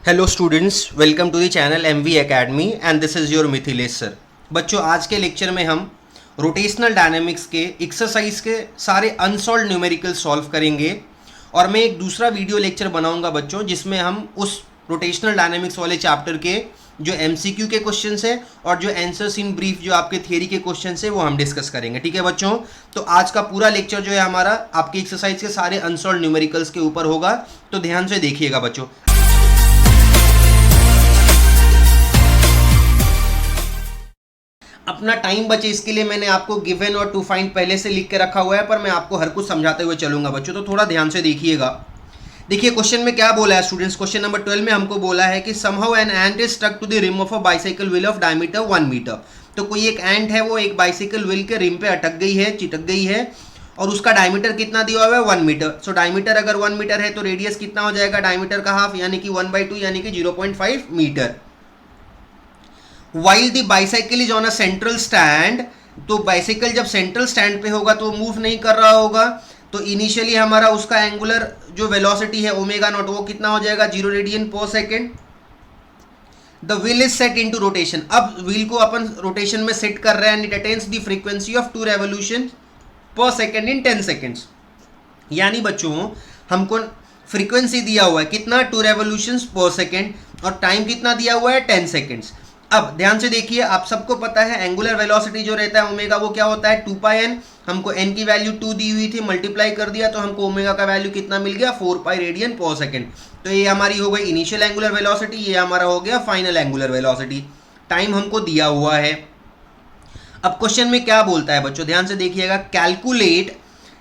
Hello students, welcome to the channel MV academy and this is your Mithilesh sir. बच्चों, आज के lecture में हम रोटेशनल डायनेमिक्स के एक्सरसाइज के सारे अनसॉल्व न्यूमेरिकल सॉल्व करेंगे और मैं एक दूसरा वीडियो लेक्चर बनाऊंगा बच्चों, जिसमें हम उस रोटेशनल डायनेमिक्स वाले चैप्टर के जो एमसीक्यू के क्वेश्चंस है और जो आंसर्स इन ब्रीफ जो आपके थियरी के क्वेश्चंस है वो हम डिस्कस करेंगे। ठीक है बच्चों, तो आज का पूरा लेक्चर जो है हमारा आपके एक्सरसाइज के सारे अनसॉल्व न्यूमेरिकल्स के ऊपर होगा, तो ध्यान से देखिएगा बच्चों। अपना टाइम बचे इसके लिए मैंने आपको गिवन और टू फाइंड पहले से लिख के रखा हुआ है, पर मैं आपको हर कुछ समझाते हुए चलूंगा बच्चों, तो थोड़ा ध्यान से देखिएगा। देखिए क्वेश्चन में क्या बोला है स्टूडेंट्स। क्वेश्चन नंबर 12 में हमको बोला है कि somehow an ant is stuck to the rim of a bicycle wheel of diameter 1 metre. तो कोई एक एंट है, वो एक बाइसाइकिल व्हील के रिम पे अटक गई है, चिटक गई है, और उसका डायमीटर कितना दिया हुआ है 1 मीटर। सो डायमीटर अगर 1 मीटर है तो रेडियस कितना हो जाएगा डायमीटर का हाफ, यानी कि 1/2 यानी कि 0.5 metre. While the bicycle is on a central stand, तो बाइसाइकिल जब सेंट्रल स्टैंड पे होगा तो मूव नहीं कर रहा होगा, तो इनिशियली हमारा उसका एंगुलर जो वेलोसिटी है ओमेगा नॉट वो कितना हो जाएगा 0 रेडियन पर second. The wheel is set into rotation, अब व्हील को अपन रोटेशन में सेट कर रहे हैं and it attains the frequency of 2 revolution पर सेकेंड इन 10 सेकेंड्स। यानी बच्चों हमको फ्रीक्वेंसी दिया हुआ है कितना 2 रेवोल्यूशंस पर सेकेंड और टाइम कितना दिया हुआ है 10 सेकेंड्स। अब ध्यान से देखिए, आप सबको पता है एंगुलर वेलोसिटी जो रहता है ओमेगा वो क्या होता है 2πn। हमको n की वैल्यू 2 दी हुई थी, मल्टीप्लाई कर दिया तो हमको ओमेगा का वैल्यू कितना मिल गया 4π रेडियन पर सेकेंड। तो ये हमारी हो गई इनिशियल एंगुलर वेलोसिटी, ये हमारा हो गया फाइनल एंगुलर वेलोसिटी। टाइम हमको दिया हुआ है। अब क्वेश्चन में क्या बोलता है बच्चों, ध्यान से देखिएगा। Calculate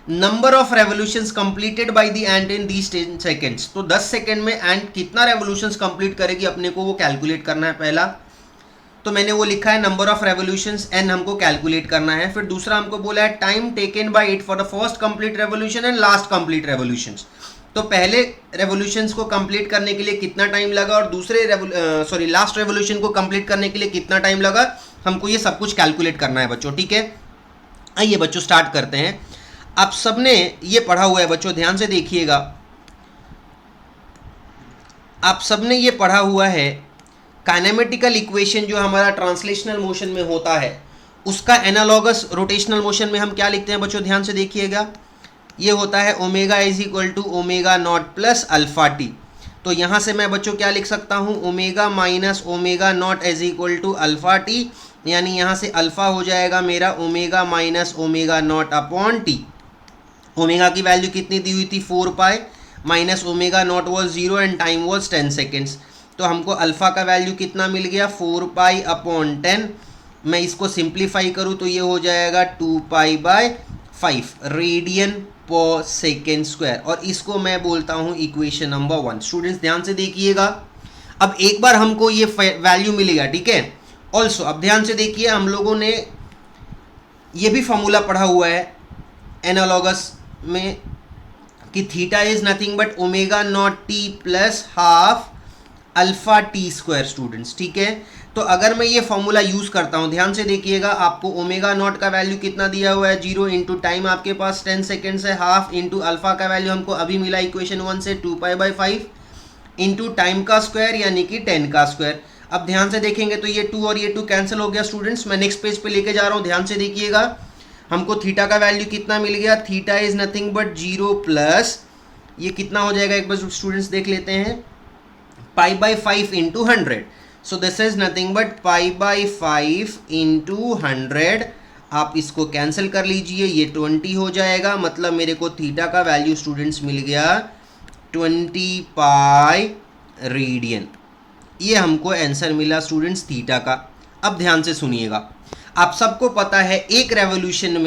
number of revolutions completed by the ant in these 10 seconds. तो 10 सेकेंड में एंट कितना रेवोल्यूशंस कंप्लीट करेगी अपने को वो कैलकुलेट करना है। पहला तो मैंने वो लिखा है नंबर ऑफ रेवोल्यूशंस n हमको कैलकुलेट करना है। फिर दूसरा हमको बोला है time taken by it for the first complete revolution and last complete revolutions. तो पहले रेवोल्यूशंस को कंप्लीट करने के लिए कितना टाइम लगा और दूसरे लास्ट रेवोल्यूशन को कंप्लीट करने के लिए कितना टाइम लगा, हमको ये सब कुछ कैलकुलेट करना है बच्चों। ठीक है, आइए बच्चों स्टार्ट करते हैं। आप सबने ये पढ़ा हुआ है बच्चों, ध्यान से देखिएगा। आप सबने ये पढ़ा हुआ है काइनेमेटिकल इक्वेशन जो हमारा ट्रांसलेशनल मोशन में होता है, उसका एनालॉगस रोटेशनल मोशन में हम क्या लिखते हैं बच्चों, ध्यान से देखिएगा। ये होता है omega is equal to omega naught plus alpha T. तो यहाँ से मैं बच्चों क्या लिख सकता हूँ, omega minus omega naught is equal to alpha T, यानी यहाँ से अल्फा हो जाएगा मेरा omega minus omega naught upon T. Omega की वैल्यू कितनी दी हुई थी 4π, minus omega naught was 0 and time was 10 seconds. तो हमको अल्फ़ा का वैल्यू कितना मिल गया 4π अपॉन 10। मैं इसको सिंप्लीफाई करूँ तो ये हो जाएगा 2π/5 रेडियन पर सेकेंड स्क्वायर, और इसको मैं बोलता हूँ इक्वेशन नंबर 1। स्टूडेंट्स ध्यान से देखिएगा। अब एक बार हमको ये वैल्यू मिलेगा, ठीक है। ऑल्सो अब ध्यान से देखिए, हम लोगों ने ये भी फॉर्मूला पढ़ा हुआ है एनालॉगस में कि theta is nothing but omega naught T plus half alpha T square. Students ठीक है, तो अगर मैं ये फॉर्मूला यूज़ करता हूँ, ध्यान से देखिएगा, आपको ओमेगा नॉट का वैल्यू कितना दिया हुआ है 0 इंटू टाइम आपके पास 10 सेकेंड्स है, हाफ इंटू अल्फा का वैल्यू हमको अभी मिला इक्वेशन 1 से 2π/5 इंटू टाइम का स्क्वायर यानी कि 10 का स्क्वायर। अब ध्यान से देखेंगे तो ये 2 और ये 2 कैंसिल हो गया। स्टूडेंट्स मैं नेक्स्ट पेज पे लेके जा रहा हूँ, ध्यान से देखिएगा। हमको थीटा का वैल्यू कितना मिल गया, theta is nothing but 0 plus ये कितना हो जाएगा एक बार स्टूडेंट्स देख लेते हैं, π/5 into 100। So this is nothing but π/5 into 100। आप इसको कैंसिल कर लीजिए, ये 20 हो जाएगा, मतलब मेरे को थीटा का वैल्यू स्टूडेंट्स मिल गया 20π रेडियन। ये हमको आंसर मिला स्टूडेंट्स थीटा का। अब ध्यान से सुनिएगा, आप सबको पता है एक रेवोल्यूशन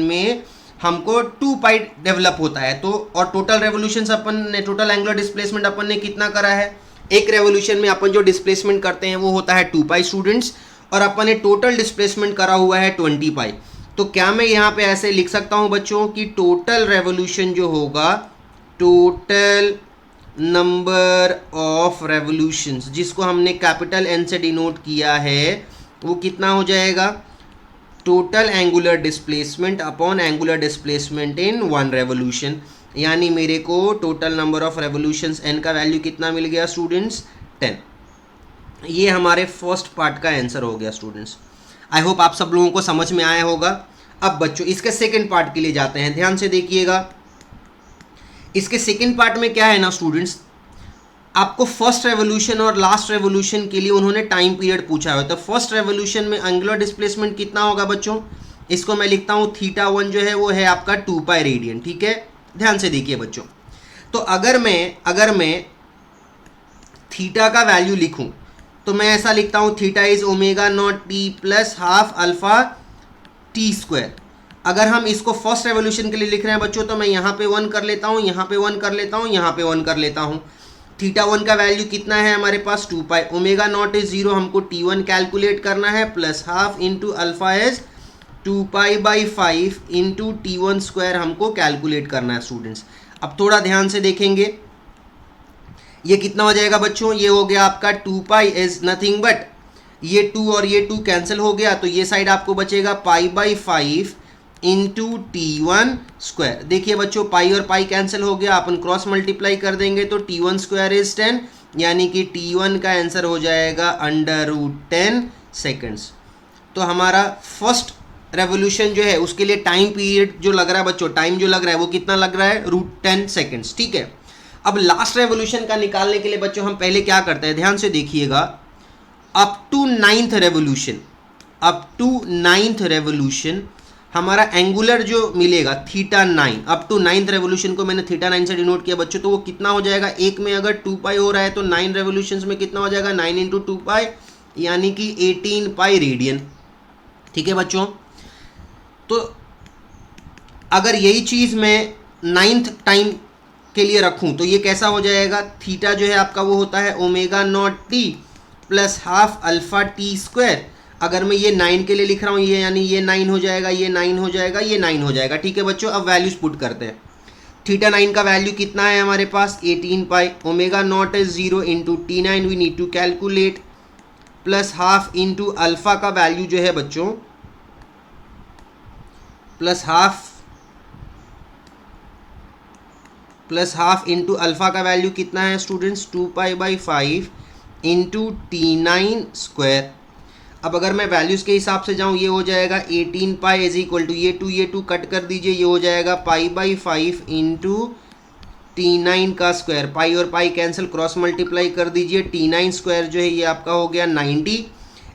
में हमको 2π डेवलप होता है, तो और टोटल रेवोल्यूशंस अपन ने, टोटल एंगुलर डिस्प्लेसमेंट अपन ने कितना करा है, एक रेवोल्यूशन में अपन जो डिस्प्लेसमेंट करते हैं वो होता है 2π स्टूडेंट्स, और अपन ने टोटल डिस्प्लेसमेंट करा हुआ है 20π। तो क्या मैं यहाँ पे ऐसे लिख सकता हूँ बच्चों कि टोटल रेवोल्यूशन जो होगा, टोटल नंबर ऑफ रेवोल्यूशंस जिसको हमने कैपिटल N से डिनोट किया है, वो कितना हो जाएगा, total angular displacement upon angular displacement in 1 revolution. यानी मेरे को total number of revolutions n का वैल्यू कितना मिल गया स्टूडेंट्स 10। ये हमारे फर्स्ट पार्ट का आंसर हो गया स्टूडेंट्स। आई होप आप सब लोगों को समझ में आया होगा। अब बच्चों इसके सेकंड पार्ट के लिए जाते हैं, ध्यान से देखिएगा। इसके सेकंड पार्ट में क्या है ना स्टूडेंट्स, आपको फर्स्ट रेवोल्यूशन और लास्ट रेवोल्यूशन के लिए उन्होंने टाइम पीरियड पूछा है। तो फर्स्ट रेवोल्यूशन में एंगुलर डिस्प्लेसमेंट कितना होगा बच्चों, इसको मैं लिखता हूँ θ1 जो है वो है आपका 2 पाई रेडियन, ठीक है। ध्यान से देखिए बच्चों, तो अगर मैं थीटा का वैल्यू लिखूं तो मैं ऐसा लिखता हूँ theta is omega naught T plus half alpha T square. अगर हम इसको फर्स्ट रेवोल्यूशन के लिए लिख रहे हैं बच्चों तो मैं यहाँ पे 1 कर लेता हूँ, यहाँ पे 1 कर लेता हूँ, यहाँ पे 1 कर लेता हूँ। θ1 का वैल्यू कितना है हमारे पास 2 पाई, ओमेगा नॉट इज 0, हमको t1 कैलकुलेट करना है, plus half into alpha is 2 pi by 5 into t1 square हमको कैलकुलेट करना है स्टूडेंट्स। अब थोड़ा ध्यान से देखेंगे, ये कितना हो जाएगा बच्चों, ये हो गया आपका 2 पाई इज नथिंग बट ये 2 और ये 2 कैंसिल हो गया, तो ये साइड आपको बचेगा पाई बाई 5 इंटू t1 स्क्वायर। देखिए बच्चों पाई और पाई कैंसिल हो गया, अपन क्रॉस मल्टीप्लाई कर देंगे तो t1 स्क्वायर इज 10, यानी कि t1 का आंसर हो जाएगा √10 सेकेंड्स। तो हमारा फर्स्ट रेवोल्यूशन जो है उसके लिए टाइम पीरियड जो लग रहा है बच्चों, टाइम जो लग रहा है वो कितना लग रहा है √10 सेकेंड्स, ठीक है। अब लास्ट रेवोल्यूशन का निकालने के लिए बच्चों हम पहले क्या करते हैं, ध्यान से देखिएगा। अप टू नाइन्थ रेवोल्यूशन हमारा एंगुलर जो मिलेगा θ9, अप टू 9th रेवोल्यूशन को मैंने θ9 से डिनोट किया बच्चों, तो वो कितना हो जाएगा, एक में अगर 2 पाई हो रहा है तो 9 रेवोल्यूशंस में कितना हो जाएगा 9 इंटू 2 पाई, यानी कि 18 पाई रेडियन, ठीक है बच्चों। तो अगर यही चीज़ मैं 9th टाइम के लिए रखूं तो ये कैसा हो जाएगा, थीटा जो है आपका वो होता है omega naught T plus half alpha T square. अगर मैं ये 9 के लिए लिख रहा हूँ, ये यानी ये 9 हो जाएगा, ये 9 हो जाएगा, ये 9 हो जाएगा, ठीक है बच्चों। अब वैल्यूज पुट करते हैं। θ9 का वैल्यू कितना है हमारे पास 18 pi, omega naught is 0 into t9 we need to calculate, plus half into alpha का वैल्यू जो है बच्चों प्लस हाफ इंटू अल्फा का वैल्यू कितना है students 2 pi by 5 into t9 square. अब अगर मैं वैल्यूज़ के हिसाब से जाऊँ, ये हो जाएगा 18 पाई इज इक्वल टू ये 2 कट कर दीजिए, ये हो जाएगा पाई बाई 5 इंटू t9 का स्क्वायर, पाई और पाई कैंसिल, क्रॉस मल्टीप्लाई कर दीजिए, t9 स्क्वायर जो है ये आपका हो गया 90,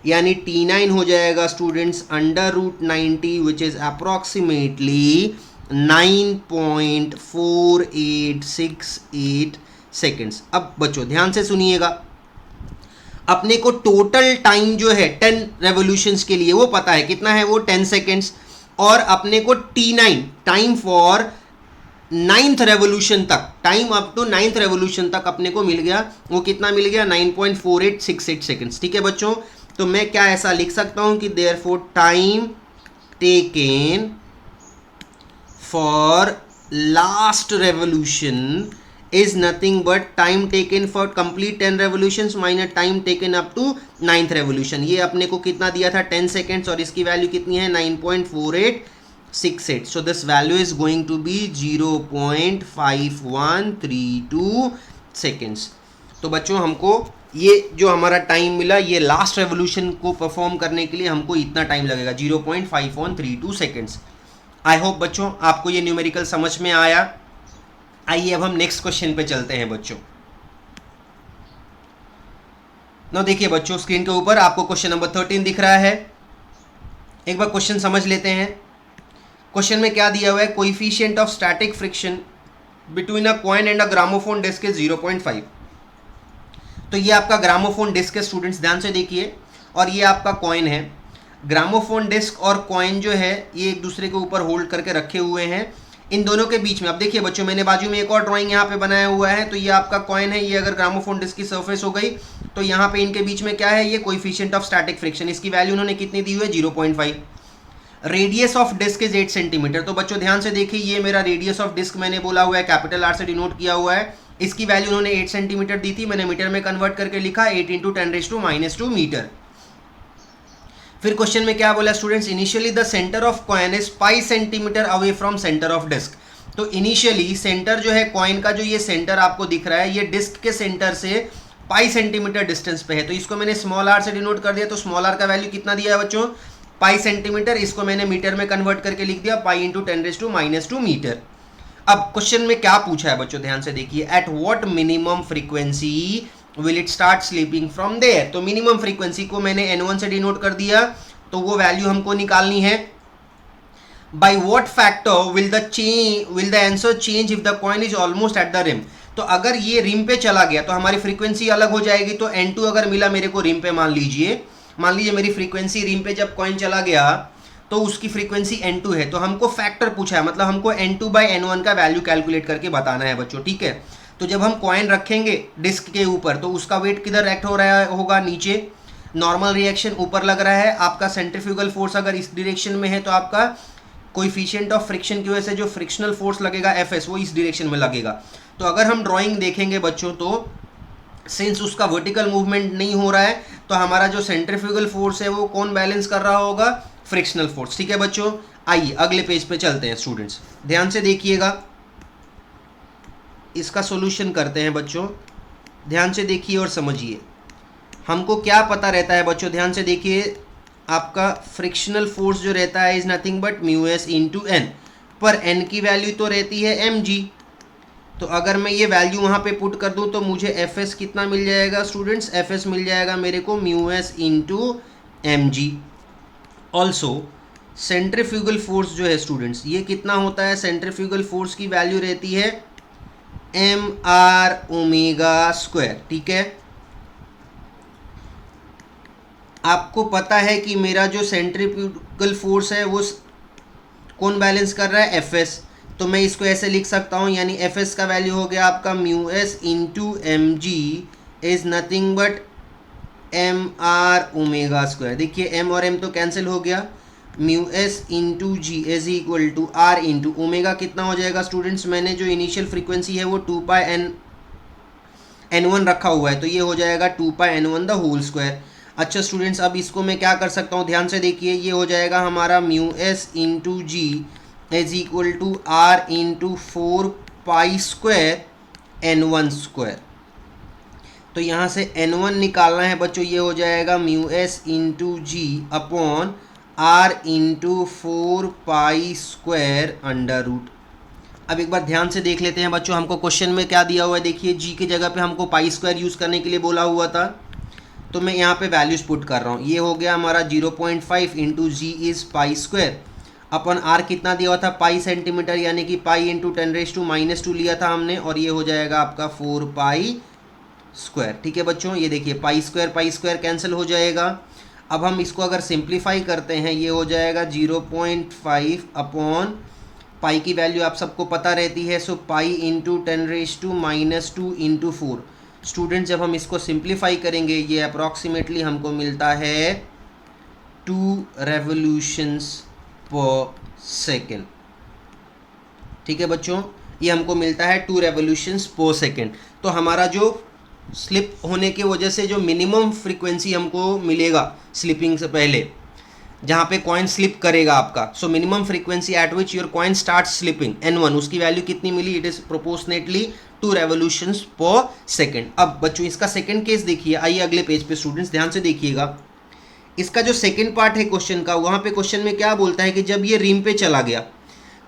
यानी t9 हो जाएगा students √90 which is approximately 9.4868 seconds. अब बच्चों ध्यान से सुनिएगा, अपने को टोटल टाइम जो है 10 रेवोल्यूशंस के लिए वो पता है कितना है, वो 10 सेकेंड्स, और अपने को t9 time for 9th revolution तक, time up to 9th revolution तक अपने को मिल गया, वो कितना मिल गया 9.4868 सेकेंड्स, ठीक है बच्चों। तो मैं क्या ऐसा लिख सकता हूं कि therefore time taken for last revolution is nothing but time taken for complete 10 revolutions minus time taken up to 9th revolution। ये अपने को कितना दिया था 10 seconds और इसकी वैल्यू कितनी है 9.4868। so this value is going to be 0.5132 seconds। तो बच्चों हमको ये जो हमारा टाइम मिला, ये लास्ट रेवोल्यूशन को परफॉर्म करने के लिए हमको इतना टाइम लगेगा 0.5132 सेकेंड्स। आई होप बच्चों आपको ये न्यूमेरिकल समझ में आया। आइए अब हम नेक्स्ट क्वेश्चन पे चलते हैं बच्चों। ना देखिए बच्चों स्क्रीन के ऊपर आपको क्वेश्चन नंबर 13 दिख रहा है। एक बार क्वेश्चन समझ लेते हैं। क्वेश्चन में क्या दिया हुआ है, coefficient of static friction between a coin and a gramophone disc is 0.5। तो ये आपका ग्रामोफोन डिस्क है स्टूडेंट्स, ध्यान से देखिए, और ये आपका कॉइन है। ग्रामोफोन डिस्क और कॉइन जो है ये एक दूसरे के ऊपर होल्ड करके रखे हुए हैं। इन दोनों के बीच में अब देखिए बच्चों, मैंने बाजू में एक और ड्राइंग यहाँ पे बनाया हुआ है। तो ये आपका कॉइन है, ये अगर ग्रामोफोन डिस्क की सरफेस हो गई तो यहाँ पे इनके बीच में क्या है, ये कोएफिशिएंट ऑफ स्टैटिक फ्रिक्शन, इसकी वैल्यू उन्होंने कितनी दी हुई है 0.5। Radius of disc is 8 centimetre. तो बच्चों ध्यान से देखिए, ये मेरा रेडियस ऑफ डिस्क मैंने बोला हुआ है, कैपिटल आर से डिनोट किया हुआ है। इसकी वैल्यू उन्होंने 8 सेंटीमीटर दी थी, मैंने मीटर में कन्वर्ट करके लिखा 8 × 10⁻² मीटर। फिर क्वेश्चन में क्या बोला students, initially the centre of coin is 5 centimetre away from centre of disc. तो इनिशियली सेंटर जो है कॉइन का, जो ये सेंटर आपको दिख रहा है, ये डिस्क के सेंटर से पाई सेंटीमीटर डिस्टेंस पे है, तो इसको मैंने स्मॉल आर से डिनोट कर दिया। तो स्मॉल आर का वैल्यू कितना दिया है बच्चों, पाई सेंटीमीटर, इसको मैंने मीटर में कन्वर्ट करके लिख दिया पाई इंटू 10⁻⁻² मीटर। अब क्वेश्चन में क्या पूछा है बच्चों, ध्यान से देखिए, at what minimum frequency will it start sleeping from there. तो मिनिमम फ्रीक्वेंसी को मैंने n1 से डिनोट कर दिया, तो वो वैल्यू हमको निकालनी है। By what factor will the answer change if the coin is almost at the rim. तो अगर ये रिम पे चला गया तो हमारी फ्रीक्वेंसी अलग हो जाएगी। तो n2 अगर मिला मेरे को रिम पे, मान लीजिए मेरी फ्रीक्वेंसी रिम पे जब कॉइन चला गया तो उसकी फ्रीक्वेंसी n2 है, तो हमको फैक्टर पूछा है, मतलब हमको n2/n1 का वैल्यू कैलकुलेट करके बताना है बच्चों, ठीक है। तो जब हम कॉइन रखेंगे डिस्क के ऊपर तो उसका वेट किधर एक्ट हो रहा होगा, नीचे। नॉर्मल रिएक्शन ऊपर लग रहा है, आपका सेंट्रीफ्यूगल फोर्स अगर इस डायरेक्शन में है तो आपका कोएफिशिएंट ऑफ फ्रिक्शन की वजह से जो फ्रिक्शनल फोर्स लगेगा Fs, वो इस डायरेक्शन में लगेगा। तो अगर हम ड्राइंग देखेंगे बच्चों, तो सिंस उसका वर्टिकल मूवमेंट नहीं हो रहा है तो हमारा जो सेंट्रीफ्यूगल फोर्स है वो कौन बैलेंस कर रहा होगा, फ्रिक्शनल फोर्स, ठीक है बच्चों। आइए अगले पेज पे चलते हैं स्टूडेंट्स, ध्यान से देखिएगा, इसका सॉल्यूशन करते हैं बच्चों। ध्यान से देखिए और समझिए, हमको क्या पता रहता है बच्चों, ध्यान से देखिए, आपका फ्रिक्शनल फोर्स जो रहता है is nothing but μs into n, पर n की वैल्यू तो रहती है mg। तो अगर मैं ये वैल्यू वहाँ पे पुट कर दूँ तो मुझे Fs कितना मिल जाएगा स्टूडेंट्स, Fs मिल जाएगा मेरे को μs into mg। Also centrifugal force जो है स्टूडेंट्स, ये कितना होता है, सेंट्रीफ्यूगल फोर्स की वैल्यू रहती है mr⍵², ठीक है। आपको पता है कि मेरा जो सेंट्रीफ्यूगल फोर्स है वो कौन बैलेंस कर रहा है, Fs। तो मैं इसको ऐसे लिख सकता हूँ, यानी Fs का वैल्यू हो गया आपका μs into mg is nothing but mr⍵²। देखिए m और m तो कैंसिल हो गया, μs into ji is equal to r into omega कितना हो जाएगा स्टूडेंट्स, मैंने जो इनिशियल फ्रीक्वेंसी है वो 2πn1 रखा हुआ है, तो ये हो जाएगा 2πn1² अच्छा स्टूडेंट्स, अब इसको मैं क्या कर सकता हूँ, ध्यान से देखिए, ये हो जाएगा हमारा μs into ji is equal to r into 4π² n1²। तो यहाँ से n1 निकालना है बच्चों, ये हो जाएगा μs इंटू जी अपॉन r इंटू 4π² √। अब एक बार ध्यान से देख लेते हैं बच्चों, हमको क्वेश्चन में क्या दिया हुआ है, देखिए g की जगह पे हमको π² यूज़ करने के लिए बोला हुआ था, तो मैं यहाँ पे वैल्यूज़ पुट कर रहा हूँ। ये हो गया हमारा 0.5 इंटू जी इज़ π² अपन r कितना दिया हुआ था, पाई सेंटीमीटर, यानी कि पाई इंटू 10⁻⁻² लिया था हमने, और ये हो जाएगा आपका 4π², ठीक है बच्चों। ये देखिए π² कैंसिल हो जाएगा। अब हम इसको अगर सिंप्लीफाई करते हैं, ये हो जाएगा 0.5 अपॉन पाई की वैल्यू आप सबको पता रहती है, सो पाई इंटू 10⁻² इंटू 4। स्टूडेंट जब हम इसको सिंप्लीफाई करेंगे, ये अप्रॉक्सीमेटली हमको मिलता है 2 रेवोल्यूशंस पर सेकेंड, ठीक है बच्चों, ये हमको मिलता है 2 रेवोल्यूशंस पर सेकेंड। तो हमारा जो स्लिप होने की वजह से जो मिनिमम फ्रीक्वेंसी हमको मिलेगा स्लिपिंग से पहले, जहाँ पे कॉइन स्लिप करेगा आपका, so minimum frequency at which your coin start slipping n1, उसकी वैल्यू कितनी मिली, it is proportionately 2 revolutions per second. अब बच्चों इसका सेकेंड केस देखिए, आइए अगले पेज पे स्टूडेंट्स ध्यान से देखिएगा, इसका जो सेकेंड पार्ट है क्वेश्चन का, वहाँ पे क्वेश्चन में क्या बोलता है कि जब ये रिम पे चला गया,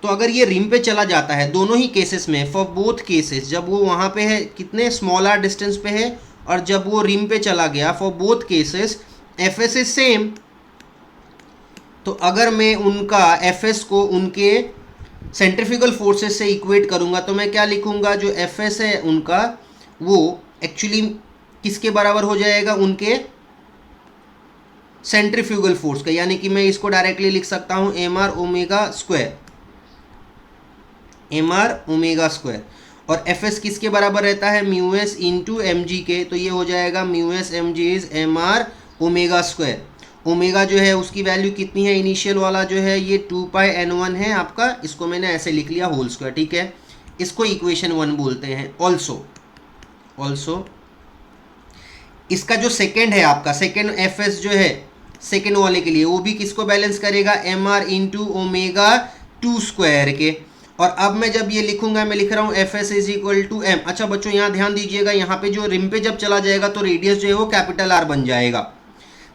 तो अगर ये रिम पे चला जाता है, दोनों ही केसेस में, फॉर बोथ केसेस, जब वो वहाँ पे है कितने स्मॉल आर डिस्टेंस पे है और जब वो रिम पे चला गया, for both cases Fs is same. तो अगर मैं उनका Fs को उनके सेंट्रीफ्यूगल फोर्सेस से इक्वेट करूँगा तो मैं क्या लिखूँगा, जो Fs है उनका वो एक्चुअली किसके बराबर हो जाएगा, उनके सेंट्रीफ्यूगल फोर्स का, यानी कि मैं इसको डायरेक्टली लिख सकता हूँ mr⍵², और Fs किसके बराबर रहता है, μs इंटू mg के, तो ये हो जाएगा μs mg is mr⍵²। Omega जो है उसकी वैल्यू कितनी है, इनिशियल वाला जो है ये 2πn1 है आपका, इसको मैंने ऐसे लिख लिया होल स्क्वायर, ठीक है, इसको इक्वेशन 1 बोलते हैं। ऑल्सो इसका जो सेकेंड है आपका, सेकेंड Fs जो है सेकेंड वाले के लिए, वो भी किसको बैलेंस करेगा, mr इंटू ⍵2² के, और अब मैं जब ये लिखूंगा, मैं लिख रहा हूँ F S is equal to M. अच्छा बच्चों यहाँ ध्यान दीजिएगा, यहाँ पे जो रिम पे जब चला जाएगा तो रेडियस जो है वो कैपिटल आर बन जाएगा।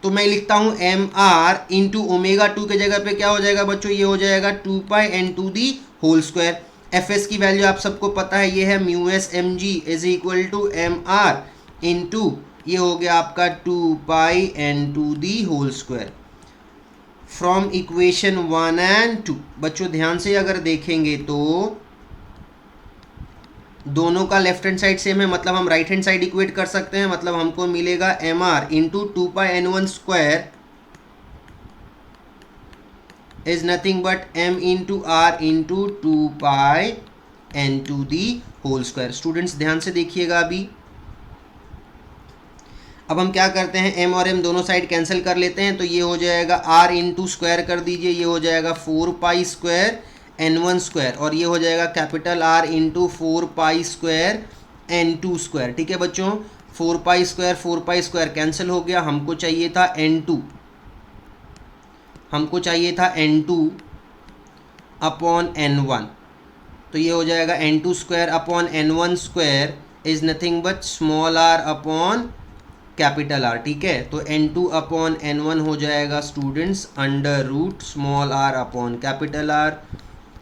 तो मैं लिखता हूँ एम आर इंटू ओमेगा 2 के जगह पे क्या हो जाएगा बच्चों, ये हो जाएगा 2 pi N to the whole square. F S की वैल्यू आप सबको पता है, ये है mu S M G is equal to M R into ये हो गया आपका 2 pi N to the whole square from equation 1 and 2। बच्चों ध्यान से अगर देखेंगे तो दोनों का लेफ्ट हैंड साइड सेम है, मतलब हम राइट हैंड साइड इक्वेट कर सकते हैं। मतलब हमको मिलेगा M R into 2 pi N one square is nothing but M into R into 2 pi N to the whole square. Students ध्यान से देखिएगा अभी, अब हम क्या करते हैं, m और m दोनों साइड कैंसिल कर लेते हैं। तो ये हो जाएगा r इंटू स्क्वायर कर दीजिए, ये हो जाएगा 4 पाई स्क्वायर n1 स्क्वायर, और ये हो जाएगा capital R into 4 pi square n2 square. ठीक है बच्चों, 4 पाई स्क्वायर कैंसिल हो गया। हमको चाहिए था n2 अपॉन n1, तो ये हो जाएगा n2 square upon n1 square is nothing but small r upon capital R. ठीक है, तो n2 अपॉन n1 हो जाएगा students under root small r upon capital R.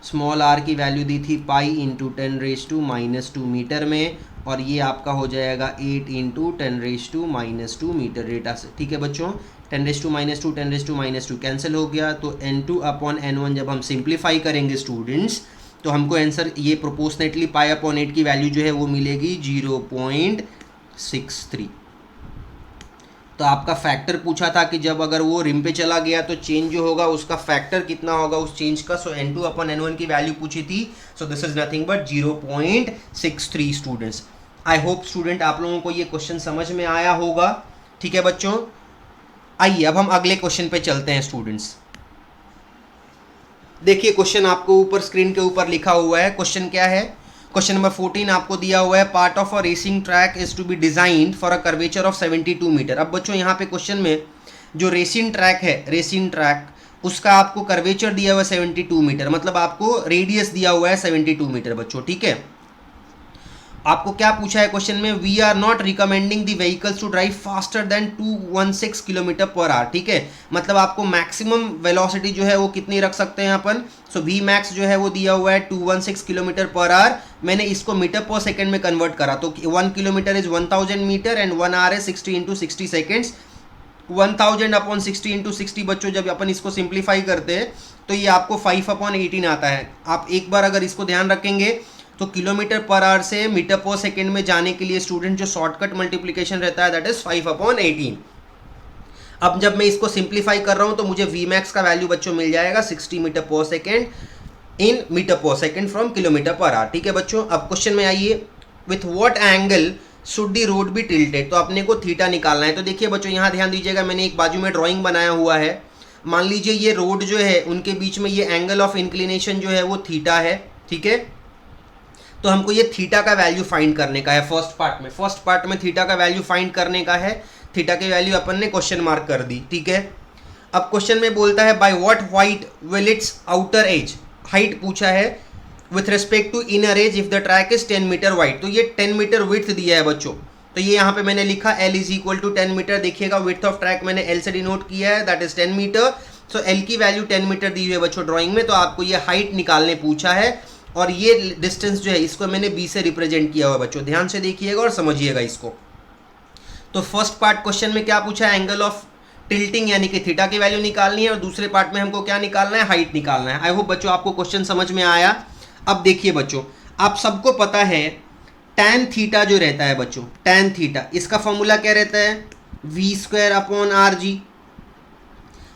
Small r की वैल्यू दी थी पाई इंटू 10⁻⁻² मीटर में, और ये आपका हो जाएगा 8 इंटू 10⁻⁻² मीटर डेटा से। ठीक है बच्चों, 10⁻² कैंसिल हो गया। तो n2 अपॉन n1 जब हम सिंप्लीफाई करेंगे स्टूडेंट्स, तो हमको आंसर ये प्रोपोर्शनेटली पाई अपॉन 8 की वैल्यू जो है वो मिलेगी 0.63। तो आपका फैक्टर पूछा था कि जब अगर वो रिम पे चला गया तो चेंज जो होगा उसका फैक्टर कितना होगा उस चेंज का। सो n2 अपॉन n1 की वैल्यू पूछी थी, सो this is nothing but 0.63 students. I hope student आप लोगों को ये क्वेश्चन समझ में आया होगा। ठीक है बच्चों, आइए अब हम अगले क्वेश्चन पे चलते हैं स्टूडेंट्स। देखिए क्वेश्चन आपको ऊपर स्क्रीन के ऊपर लिखा हुआ है। क्वेश्चन क्या है, क्वेश्चन नंबर 14 आपको दिया हुआ है, part of a racing track is to be designed for a curvature of 72 metre. अब बच्चों यहाँ पे क्वेश्चन में जो रेसिंग ट्रैक है, रेसिंग ट्रैक उसका आपको कर्वेचर दिया हुआ है 72 मीटर, मतलब आपको रेडियस दिया हुआ है 72 मीटर बच्चों। ठीक है, आपको क्या पूछा है क्वेश्चन में, we are not recommending the vehicles to drive faster than 216 kilometre per hour. ठीक है, मतलब आपको मैक्सिमम वेलोसिटी जो है वो कितनी रख सकते हैं अपन। सो वी मैक्स जो है वो दिया हुआ है 216 किलोमीटर पर आवर। मैंने इसको मीटर पर सेकंड में कन्वर्ट करा, तो 1 kilometre is 1000 metre and 1 hour है 60 इंटू 60 सेकेंड्स। 1000 अपॉन 60 इंटू 60 बच्चों जब अपन इसको सिंप्लीफाई करते हैं तो ये आपको 5/18 आता है। आप एक बार अगर इसको ध्यान रखेंगे तो किलोमीटर पर आवर से मीटर पर सेकेंड में जाने के लिए स्टूडेंट जो शॉर्टकट मल्टीप्लिकेशन रहता है दैट इज 5/18। अब जब मैं इसको सिंप्लीफाई कर रहा हूं तो मुझे वी मैक्स का वैल्यू बच्चों मिल जाएगा 60 metre per second in metre per second from kilometre per hour. ठीक है बच्चों, अब क्वेश्चन में आइए, with what angle should the road be tilted, तो अपने को थीटा निकालना है। तो देखिए बच्चों यहाँ ध्यान दीजिएगा, मैंने एक बाजू में ड्राइंग बनाया हुआ है। मान लीजिए ये रोड जो है उनके बीच में ये एंगल ऑफ इंक्लिनेशन जो है वो थीटा है। ठीक है, तो हमको ये थीटा का वैल्यू फाइंड करने का है फर्स्ट पार्ट में थीटा का वैल्यू फाइंड करने का है। थीटा की वैल्यू अपन ने क्वेश्चन मार्क कर दी। ठीक है, अब क्वेश्चन में बोलता है by what height will its outer edge, height पूछा है with respect to inner edge if the track is 10 metre wide. तो ये 10 मीटर विड्थ दिया है बच्चों, तो ये यहाँ पे मैंने लिखा L is equal to 10 metre. देखिएगा विड्थ ऑफ ट्रैक मैंने L से डिनोट किया है, that is 10 metre. So L की वैल्यू 10 मीटर दी हुई है बच्चों ड्राइंग में, तो आपको ये हाइट निकालने पूछा है और ये डिस्टेंस जो है इसको मैंने B से रिप्रेजेंट किया हुआ है बच्चों। ध्यान से देखिएगा और समझिएगा इसको। तो फर्स्ट पार्ट क्वेश्चन में क्या पूछा है, एंगल ऑफ टिल्टिंग यानी कि थीटा की वैल्यू निकालनी है, और दूसरे पार्ट में हमको क्या निकालना है, हाइट निकालना है। आई होप बच्चों आपको क्वेश्चन समझ में आया। अब देखिए बच्चों, आप सबको पता है tan थीटा जो रहता है बच्चों, tan थीटा इसका फॉर्मूला क्या रहता है, v² अपॉन RG।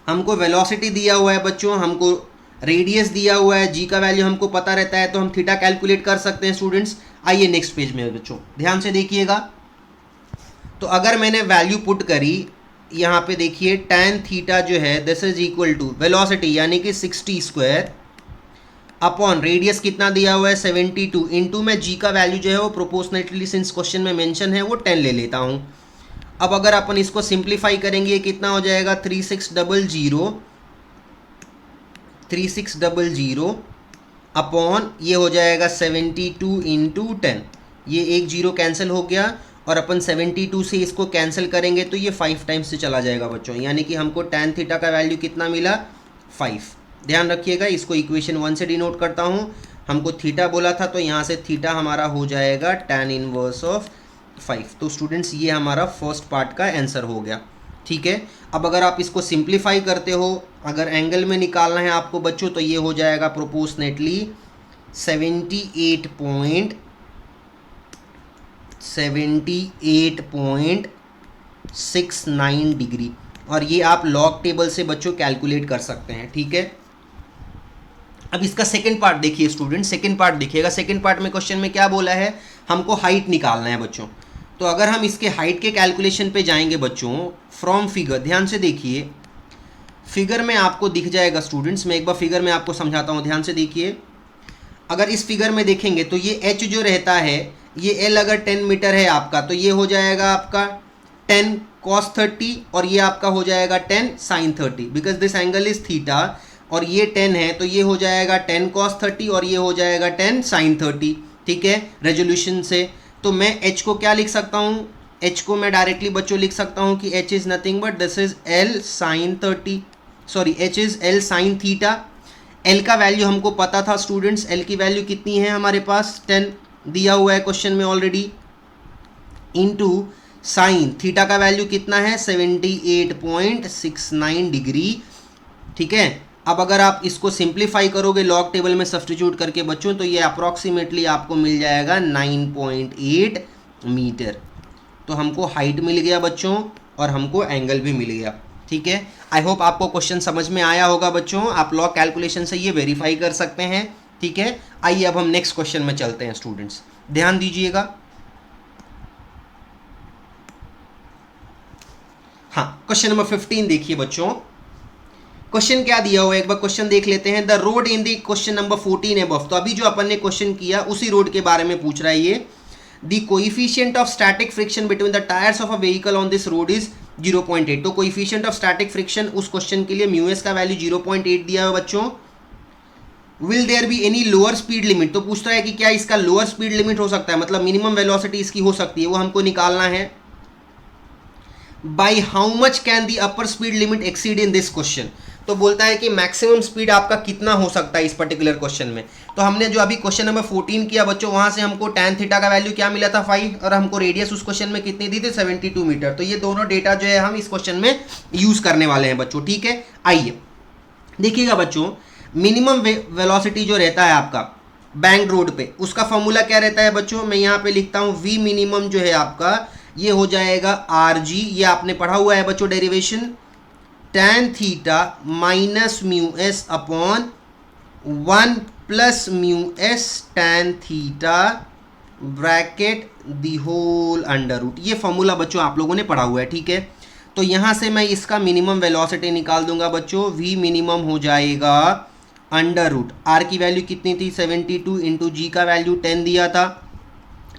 हमको वेलोसिटी दिया हुआ है बच्चों, हमको रेडियस दिया हुआ है, g का वैल्यू हमको पता रहता है, तो हम थीटा कैलकुलेट कर सकते हैं स्टूडेंट्स। आइए नेक्स्ट पेज में बच्चों ध्यान से देखिएगा। तो अगर मैंने वैल्यू पुट करी यहाँ पे देखिए, tan थीटा जो है this is equal to velocity यानी कि 60² अपॉन रेडियस कितना दिया हुआ है 72 इंटू में g का वैल्यू जो है वो प्रोपोर्शनेटली सिंस क्वेश्चन में मेंशन है वो 10 ले लेता हूँ। अब अगर अपन इसको सिंप्लीफाई करेंगे कितना हो जाएगा 3600 अपॉन ये हो जाएगा 72 इंटू 10, ये एक जीरो कैंसिल हो गया और अपन 72 से इसको कैंसिल करेंगे तो ये 5 टाइम्स से चला जाएगा बच्चों, यानी कि हमको tan थीटा का वैल्यू कितना मिला 5। ध्यान रखिएगा, इसको इक्वेशन 1 से डिनोट करता हूँ, हमको थीटा बोला था तो यहाँ से थीटा हमारा हो जाएगा tan इनवर्स ऑफ 5। तो स्टूडेंट्स ये हमारा फर्स्ट पार्ट का आंसर हो गया। ठीक है, अब अगर आप इसको सिंप्लीफाई करते हो, अगर एंगल में निकालना है आपको बच्चों, तो ये हो जाएगा प्रोपोर्शनेटली 78.69 डिग्री, और ये आप लॉग टेबल से बच्चों कैलकुलेट कर सकते हैं। ठीक है, अब इसका सेकंड पार्ट देखिए स्टूडेंट, सेकंड पार्ट देखिएगा। सेकंड पार्ट में क्वेश्चन में क्या बोला है, हमको हाइट निकालना है बच्चों। तो अगर हम इसके हाइट के कैलकुलेशन पे जाएंगे बच्चों फ्रॉम फिगर, ध्यान से देखिए, फिगर में आपको दिख जाएगा स्टूडेंट्स, मैं एक बार फिगर में आपको समझाता हूँ, ध्यान से देखिए। अगर इस फिगर में देखेंगे तो ये h जो रहता है, ये l अगर 10 मीटर है आपका, तो ये हो जाएगा आपका 10 cos 30 और ये आपका हो जाएगा 10 sin 30, because this angle is theta, और ये 10 है तो ये हो जाएगा 10 cos 30 और ये हो जाएगा 10 sin 30। ठीक है, रेजोल्यूशन से तो मैं h को क्या लिख सकता हूँ, h को मैं डायरेक्टली बच्चों लिख सकता हूँ कि h is nothing but this is l sin 30, sorry h is l sin theta. l का वैल्यू हमको पता था स्टूडेंट्स, l की वैल्यू कितनी है हमारे पास 10 दिया हुआ है क्वेश्चन में ऑलरेडी, इनटू साइन थीटा का वैल्यू कितना है 78.69 डिग्री। ठीक है, अब अगर आप इसको सिंप्लीफाई करोगे लॉग टेबल में सब्स्टिट्यूट करके बच्चों, तो ये अप्रॉक्सीमेटली आपको मिल जाएगा 9.8 मीटर। तो हमको हाइट मिल गया बच्चों और हमको एंगल भी मिल गया। ठीक है, आई होप आपको क्वेश्चन समझ में आया होगा बच्चों, आप लॉग कैलकुलेशन से ये वेरीफाई कर सकते हैं। ठीक है, आइए अब हम नेक्स्ट क्वेश्चन में चलते हैं स्टूडेंट्स, ध्यान दीजिएगा। हाँ, क्वेश्चन नंबर 15 देखिए बच्चों, क्वेश्चन क्या दिया हुआ है एक बार क्वेश्चन देख लेते हैं। The road in the question number 14 above, तो अभी जो अपन ने क्वेश्चन किया उसी रोड के बारे में पूछ रहा है ये। The coefficient of static friction between the tyres of a vehicle on this road is 0.8। तो कोएफिशिएंट ऑफ स्टैटिक फ्रिक्शन उस क्वेश्चन के लिए म्यू एस का वैल्यू 0.8 दिया हुआ बच्चों। Will there be any lower speed limit, तो पूछता है कि क्या इसका लोअर स्पीड लिमिट हो सकता है, मतलब मिनिमम वेलोसिटी इसकी हो सकती है, वो हमको निकालना है। By how much can the upper speed limit exceed in this question, तो बोलता है कि मैक्सिमम स्पीड आपका कितना हो सकता है इस पर्टिकुलर क्वेश्चन में। तो हमने जो अभी क्वेश्चन नंबर 14 किया बच्चों, वहां से हमको tan थीटा का वैल्यू क्या मिला था 5, और हमको रेडियस उस क्वेश्चन में कितनी दी थी 72 मीटर। तो ये दोनों डेटा जो है हम इस क्वेश्चन में यूज करने वाले हैं बच्चों। ठीक है, आइए देखिएगा बच्चों, मिनिमम वेलोसिटी जो रहता है आपका बैंक रोड पे, उसका फॉर्मूला क्या रहता है बच्चों, मैं यहाँ पे लिखता हूँ v मिनिमम जो है आपका, ये हो जाएगा rg, ये आपने पढ़ा हुआ है बच्चों derivation, tan theta minus mu S upon 1 plus mu S tan theta bracket the whole under root. ये फॉर्मूला बच्चों आप लोगों ने पढ़ा हुआ है। ठीक है, तो यहाँ से मैं इसका मिनिमम वेलोसिटी निकाल दूंगा बच्चों, v मिनिमम हो जाएगा अंडर रूट, r की वैल्यू कितनी थी 72 इंटू जी का वैल्यू 10 दिया था।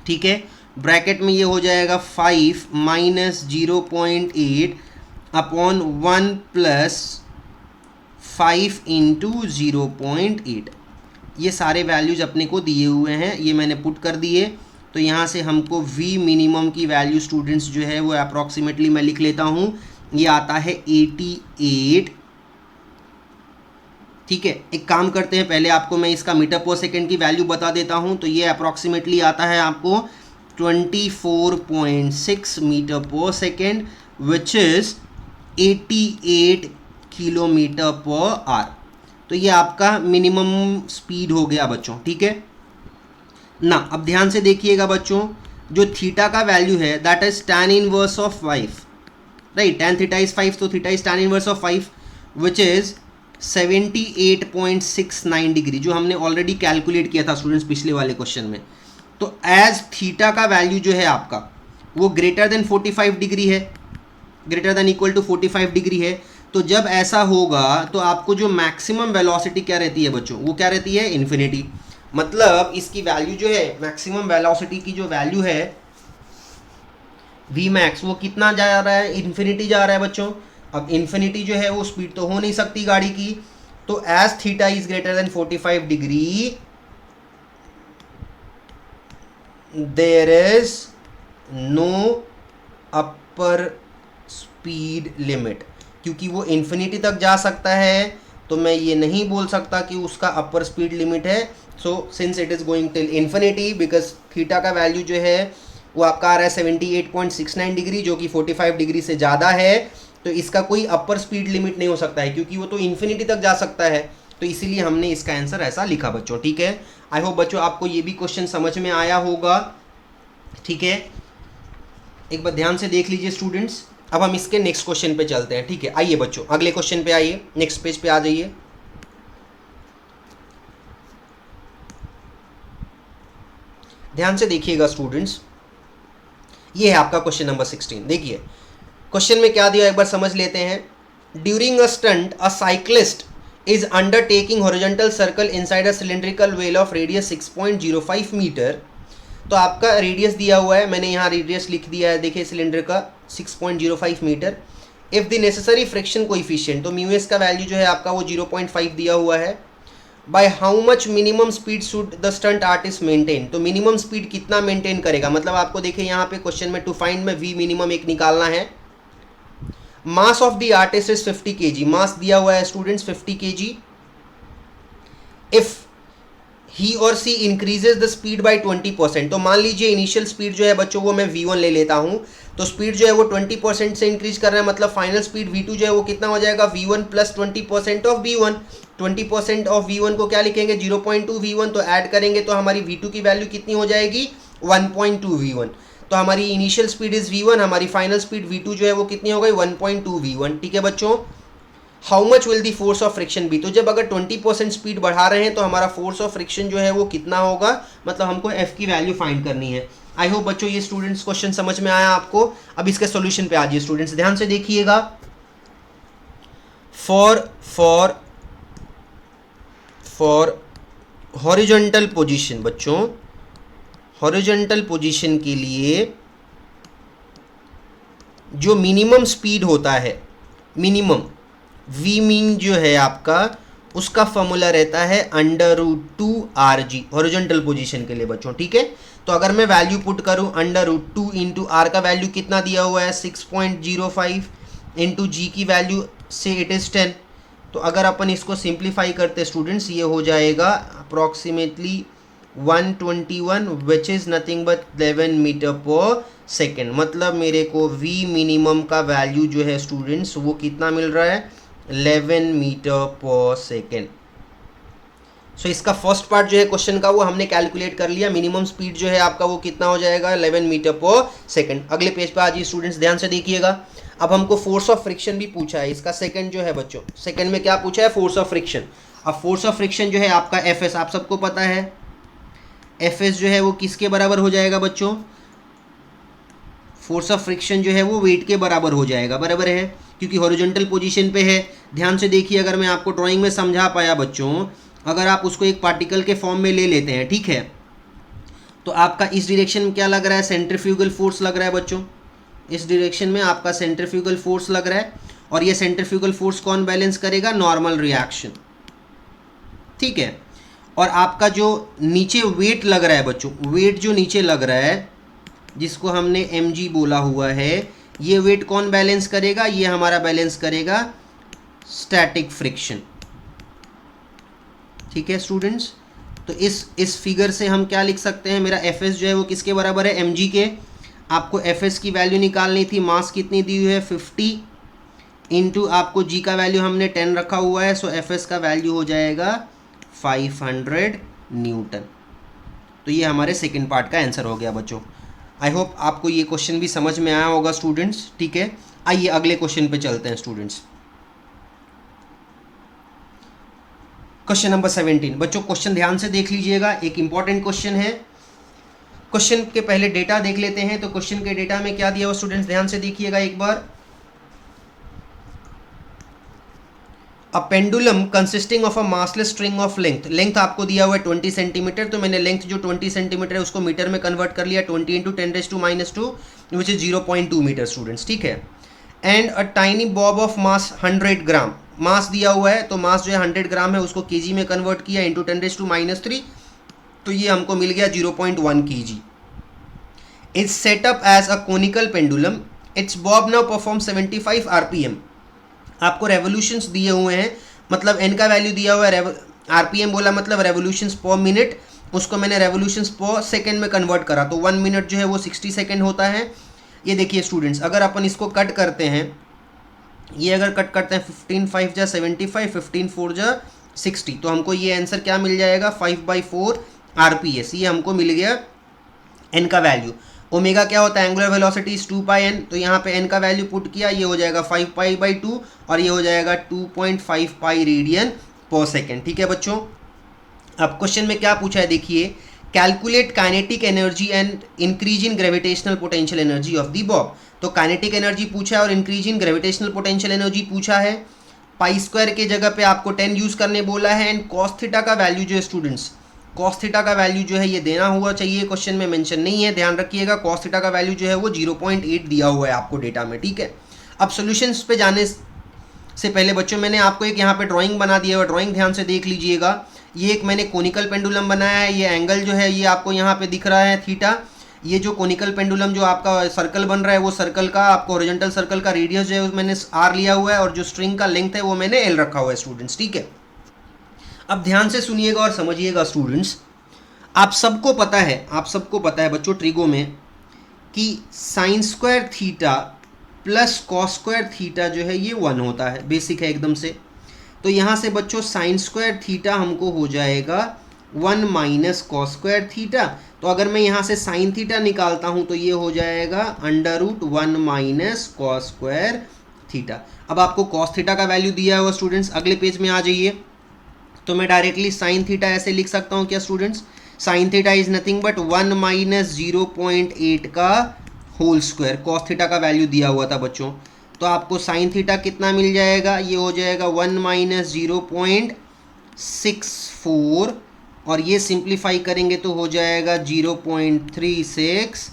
ठीक है, ब्रैकेट में ये हो जाएगा 5 माइनस 0.8 अपॉन 1 प्लस 5 इंटू 0.8। ये सारे वैल्यूज अपने को दिए हुए हैं, ये मैंने पुट कर दिए। तो यहाँ से हमको v मिनिमम की वैल्यू स्टूडेंट्स जो है वो अप्रॉक्सीमेटली मैं लिख लेता हूँ, ये आता है 88। ठीक है, एक काम करते हैं, पहले आपको मैं इसका मीटर पर सेकेंड की वैल्यू बता देता हूँ। तो ये अप्रॉक्सीमेटली आता है आपको 24.6 metre per second, which is 88 kilometre per our. तो ये आपका मिनिमम स्पीड हो गया बच्चों। ठीक है ना, अब ध्यान से देखिएगा बच्चों, जो थीटा का वैल्यू है that is tan inverse of 5, right, tan theta is 5, तो theta is tan inverse of 5 which is 78.69 degree, जो हमने ऑलरेडी कैलकुलेट किया था स्टूडेंट्स पिछले वाले क्वेश्चन में। तो एज थीटा का वैल्यू जो है आपका वो ग्रेटर देन 45 डिग्री है, greater than equal to 45 degree है। तो जब ऐसा होगा तो आपको जो मैक्सिमम वेलोसिटी क्या रहती है बच्चों, वो क्या रहती है इन्फिनिटी। मतलब इसकी वैल्यू जो है मैक्सिमम वेलोसिटी की जो वैल्यू है वी मैक्स, वो कितना जा रहा है, इन्फिनिटी जा रहा है बच्चों। अब इन्फिनिटी जो है वो स्पीड तो हो नहीं सकती गाड़ी की, तो as theta is greater than 45 degree there is no upper speed limit, क्योंकि वो इन्फिनिटी तक जा सकता है तो मैं ये नहीं बोल सकता कि उसका अपर स्पीड लिमिट है। So since it is going till infinity, because theta का वैल्यू जो है वो आपका आ रहा है 78.69 डिग्री, जो कि 45 डिग्री से ज़्यादा है, तो इसका कोई अपर स्पीड लिमिट नहीं हो सकता है, क्योंकि वो तो इन्फिनिटी तक जा सकता है। तो इसीलिए हमने इसका आंसर ऐसा लिखा बच्चों। ठीक है, आई होप बच्चों आपको ये भी क्वेश्चन समझ में आया होगा। ठीक है, एक बार ध्यान से देख लीजिए स्टूडेंट्स। अब हम इसके नेक्स्ट क्वेश्चन पे चलते हैं। ठीक है, आइए बच्चों अगले क्वेश्चन पे आइए, नेक्स्ट पेज पे आ जाइए। ध्यान से देखिएगा स्टूडेंट्स, ये है आपका क्वेश्चन नंबर 16। देखिए क्वेश्चन में क्या दिया, एक बार समझ लेते हैं। During a stunt a cyclist is undertaking horizontal circle inside a cylindrical well of radius 6.05 metre. तो आपका रेडियस दिया हुआ है, मैंने यहाँ रेडियस लिख दिया है, देखिए सिलेंडर का 6.05 metre. If the necessary friction coefficient, तो म्यू एस का वैल्यू जो है आपका वो 0.5 दिया हुआ है। By how much minimum speed should the stunt artist maintain, तो मिनिमम स्पीड कितना मेंटेन करेगा, मतलब आपको देखिए यहाँ पे क्वेश्चन में टू फाइंड में वी मिनिमम एक निकालना है। Mass of the artist is 50 kg, mass दिया हुआ है स्टूडेंट्स 50 kg। इफ ही और सी इंक्रीजेज द स्पीड बाय 20%, तो मान लीजिए इनिशियल स्पीड जो है बच्चों वो मैं v1 ले लेता हूँ, तो स्पीड जो है वो 20% से इंक्रीज कर रहा है, मतलब फाइनल स्पीड v2 जो है वो कितना हो जाएगा, v1 plus 20% of v1। 20% of v1 को क्या लिखेंगे, 0.2 v1, तो ऐड करेंगे तो हमारी v2 की वैल्यू कितनी हो जाएगी, 1.2 v1। तो हमारी इनिशियल स्पीड इज v1, हमारी फाइनल स्पीड v2 जो है वो कितनी हो गई, 1.2 v1। ठीक है बच्चों, how much will the force of friction be, तो जब अगर 20% स्पीड बढ़ा रहे हैं तो हमारा फोर्स ऑफ फ्रिक्शन जो है वो कितना होगा, मतलब हमको एफ की वैल्यू फाइंड करनी है। आई होप बच्चों ये स्टूडेंट्स क्वेश्चन समझ में आया आपको। अब इसके सॉल्यूशन पे आ जाइए स्टूडेंट्स, ध्यान से देखिएगा। फॉर हॉरिजॉन्टल पोजीशन, बच्चों हॉरिजॉन्टल पोजीशन के लिए जो मिनिमम स्पीड होता है, मिनिमम वी मीन जो है आपका, उसका फॉर्मूला रहता है √2rg हॉरिजॉन्टल पोजीशन के लिए बच्चों। ठीक है, तो अगर मैं वैल्यू पुट करूं √2 इंटू आर का वैल्यू कितना दिया हुआ है 6.05 इंटू जी की वैल्यू से इट इज़ 10, तो अगर अपन इसको सिंप्लीफाई करते स्टूडेंट्स ये हो जाएगा approximately 121 which is nothing but 11 metre per second. मतलब मेरे को v मिनिमम का वैल्यू जो है स्टूडेंट्स वो कितना मिल रहा है, 11 मीटर पर सेकेंड। सो इसका फर्स्ट पार्ट जो है क्वेश्चन का वो हमने कैलकुलेट कर लिया, मिनिमम स्पीड जो है आपका वो कितना हो जाएगा, 11 मीटर पर सेकेंड। अगले पेज पे आ जाइए स्टूडेंट्स, ध्यान से देखिएगा। अब हमको फोर्स ऑफ फ्रिक्शन भी पूछा है, इसका सेकंड जो है बच्चों, सेकंड में क्या पूछा है, फोर्स ऑफ फ्रिक्शन। अब फोर्स ऑफ फ्रिक्शन जो है आपका एफ एस, आप सबको पता है एफ एस जो है वो किसके बराबर हो जाएगा बच्चों, फोर्स ऑफ फ्रिक्शन जो है वो वेट के बराबर हो जाएगा, बराबर है, क्योंकि हॉरिजॉन्टल पोजीशन पे है। ध्यान से देखिए, अगर मैं आपको ड्राइंग में समझा पाया बच्चों, अगर आप उसको एक पार्टिकल के फॉर्म में ले लेते हैं, ठीक है, तो आपका इस डायरेक्शन में क्या लग रहा है, सेंट्रीफ्यूगल फोर्स लग रहा है बच्चों, इस डायरेक्शन में आपका सेंट्रीफ्यूगल फोर्स लग रहा है, और ये सेंट्रीफ्यूगल फोर्स कौन बैलेंस करेगा, नॉर्मल रिएक्शन। ठीक है, और आपका जो नीचे वेट लग रहा है बच्चों, वेट जो नीचे लग रहा है जिसको हमने mg बोला हुआ है, ये वेट कौन बैलेंस करेगा, ये हमारा बैलेंस करेगा स्टैटिक फ्रिक्शन। ठीक है स्टूडेंट्स, तो इस फिगर से हम क्या लिख सकते हैं, मेरा एफ एस जो है वो किसके बराबर है, mg के। आपको एफ एस की वैल्यू निकालनी थी, मास कितनी दी हुई है 50 इंटू आपको जी का वैल्यू हमने 10 रखा हुआ है, सो एफ एस का वैल्यू हो जाएगा 500 न्यूटन। तो ये हमारे सेकेंड पार्ट का आंसर हो गया बच्चों। आई होप आपको ये क्वेश्चन भी समझ में आया होगा स्टूडेंट्स। ठीक है, आइए अगले क्वेश्चन पे चलते हैं स्टूडेंट्स। क्वेश्चन नंबर 17 बच्चों, क्वेश्चन ध्यान से देख लीजिएगा, एक इंपॉर्टेंट क्वेश्चन है। क्वेश्चन के पहले डेटा देख लेते हैं, तो क्वेश्चन के डेटा में क्या दिया हुआ स्टूडेंट्स, ध्यान से देखिएगा एक बार। A pendulum consisting of a massless string of length आपको दिया हुआ है 20 सेंटीमीटर, तो मैंने लेंथ जो 20 सेंटीमीटर है उसको मीटर में कन्वर्ट कर लिया, 20 into 10⁻⁻² which is 0.2 metre students. ठीक है, and a tiny bob of mass 100 gram, mass दिया हुआ है, तो मास जो है 100 ग्राम है, उसको केजी में कन्वर्ट किया इंटू 10⁻⁻3, तो ये हमको मिल गया 0.1 kg. It's set up as a conical pendulum. Its bob now performs 75 RPM. आपको रेवोल्यूशंस दिए हुए हैं, मतलब n का वैल्यू दिया हुआ है, RPM बोला मतलब रेवोल्यूशंस पर मिनट, उसको मैंने रेवोल्यूशंस पर सेकंड में कन्वर्ट करा, तो 1 मिनट जो है वो 60 सेकंड होता है. ये देखिए स्टूडेंट्स, अगर अपन इसको कट करते हैं, ये अगर कट करते हैं 15 5 जा 75, 15 4 जा 60, तो हमको ये आंसर क्या मिल जाएगा 5/4 RPS. ये हमको मिल गया n का वैल्यू. ओमेगा क्या होता है, एंगुलर वेलोसिटी इज 2πn, तो यहाँ पे n का वैल्यू पुट किया, ये हो जाएगा 5π/2 और ये हो जाएगा 2.5 पाई रेडियन पर सेकेंड. ठीक है बच्चों, अब क्वेश्चन में क्या पूछा है देखिए, calculate kinetic energy and increase in gravitational potential energy of the Bob. तो काइनेटिक एनर्जी पूछा है और increase in gravitational potential energy पूछा है. पाई स्क्वायर के जगह पे आपको 10 यूज करने बोला है, एंड कॉस थीटा का वैल्यू जो है स्टूडेंट्स, कॉस थीटा का वैल्यू जो है ये देना हुआ चाहिए, क्वेश्चन में मेंशन नहीं है, ध्यान रखिएगा. कॉस थीटा का वैल्यू जो है वो 0.8 दिया हुआ है आपको डेटा में. ठीक है, अब सॉल्यूशंस पे जाने से पहले बच्चों मैंने आपको एक यहाँ पे ड्राइंग बना दिया है, ड्राइंग ध्यान से देख लीजिएगा. ये एक मैंने कोनिकल पेंडुलम बनाया है, ये एंगल जो है ये आपको यहाँ पे दिख रहा है थीटा. ये जो कोनिकल पेंडुलम जो आपका सर्कल बन रहा है, वो सर्कल का आपको हॉरिजॉन्टल सर्कल का रेडियस जो है मैंने r लिया हुआ है, और जो स्ट्रिंग का लेंथ है वो मैंने l रखा हुआ है स्टूडेंट्स. ठीक है, अब ध्यान से सुनिएगा और समझिएगा स्टूडेंट्स. आप सबको पता है बच्चों ट्रिगो में कि sine square theta plus cos square theta जो है ये 1 होता है, बेसिक है एकदम से. तो यहाँ से बच्चों साइन स्क्वायर थीटा हमको हो जाएगा 1 माइनस कॉस स्क्वायर थीटा. तो अगर मैं यहाँ से साइन थीटा निकालता हूँ तो ये हो जाएगा √1 माइनस कॉस स्क्वायर थीटा. अब आपको कॉस थीटा का वैल्यू दिया हुआ स्टूडेंट्स, अगले पेज में आ जाइए, तो मैं डायरेक्टली साइन थीटा ऐसे लिख सकता हूँ क्या students, sine theta is nothing but 1 minus 0.8 का होल स्क्वायर. कॉस थीटा का वैल्यू दिया हुआ था बच्चों, तो आपको साइन थीटा कितना मिल जाएगा, ये हो जाएगा 1 माइनस 0.64, और ये सिंप्लीफाई करेंगे तो हो जाएगा 0.36,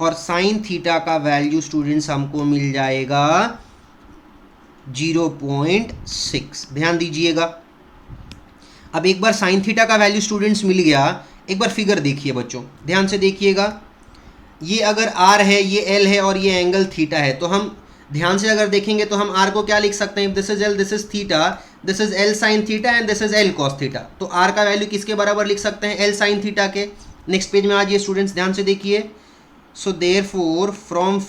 और साइन थीटा का वैल्यू स्टूडेंट्स हमको मिल जाएगा 0.6. ध्यान दीजिएगा. अब एक बार साइन थीटा का वैल्यू स्टूडेंट्स मिल गया, एक बार फिगर देखिए बच्चों, ध्यान से देखिएगा. ये अगर r है, ये l है और ये एंगल थीटा है, तो हम ध्यान से अगर देखेंगे तो हम r को क्या लिख सकते हैं, this is l, this is theta, this is l sine theta and this is l cos theta. तो r का वैल्यू किसके बराबर लिख सकते हैं, l साइन थीटा के. नेक्स्ट पेज में आ जाइए स्टूडेंट्स, ध्यान से देखिए. सो देयरफॉर फ्रॉम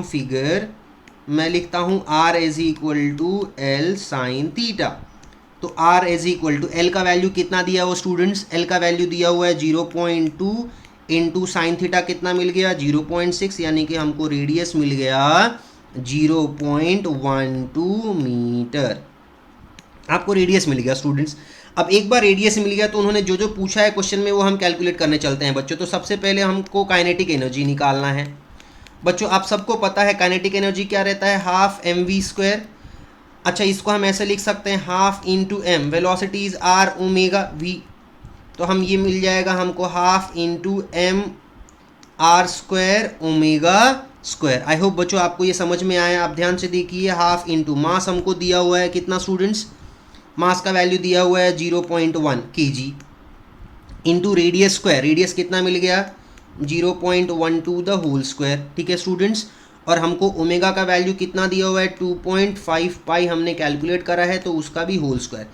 फिगर मैं लिखता हूँ r is equal to l sine theta. तो r is equal to l का वैल्यू कितना दिया हुआ स्टूडेंट्स, l का वैल्यू दिया हुआ है 0.2 इंटू साइन थीटा कितना मिल गया 0.6, यानी कि हमको रेडियस मिल गया 0.12 मीटर. आपको रेडियस मिल गया स्टूडेंट्स. अब एक बार रेडियस मिल गया तो उन्होंने जो जो पूछा है क्वेश्चन में वो हम कैलकुलेट करने चलते हैं बच्चों. तो सबसे पहले हमको काइनेटिक एनर्जी निकालना है बच्चों. आप सबको पता है काइनेटिक एनर्जी क्या रहता है, हाफ mv². अच्छा, इसको हम ऐसे लिख सकते हैं half into m, velocity is r omega v, तो हम ये मिल जाएगा हमको half into m r² omega square. I hope बच्चों आपको ये समझ में आया. आप ध्यान से देखिए, हाफ इंटू मास हमको दिया हुआ है कितना स्टूडेंट्स, मास का वैल्यू दिया हुआ है 0.1 kg, into radius square, radius कितना मिल गया 0.12 द होल स्क्वायर. ठीक है स्टूडेंट्स, और हमको ओमेगा का वैल्यू कितना दिया हुआ है 2.5 पाई हमने कैलकुलेट करा है, तो उसका भी होल स्क्वायर.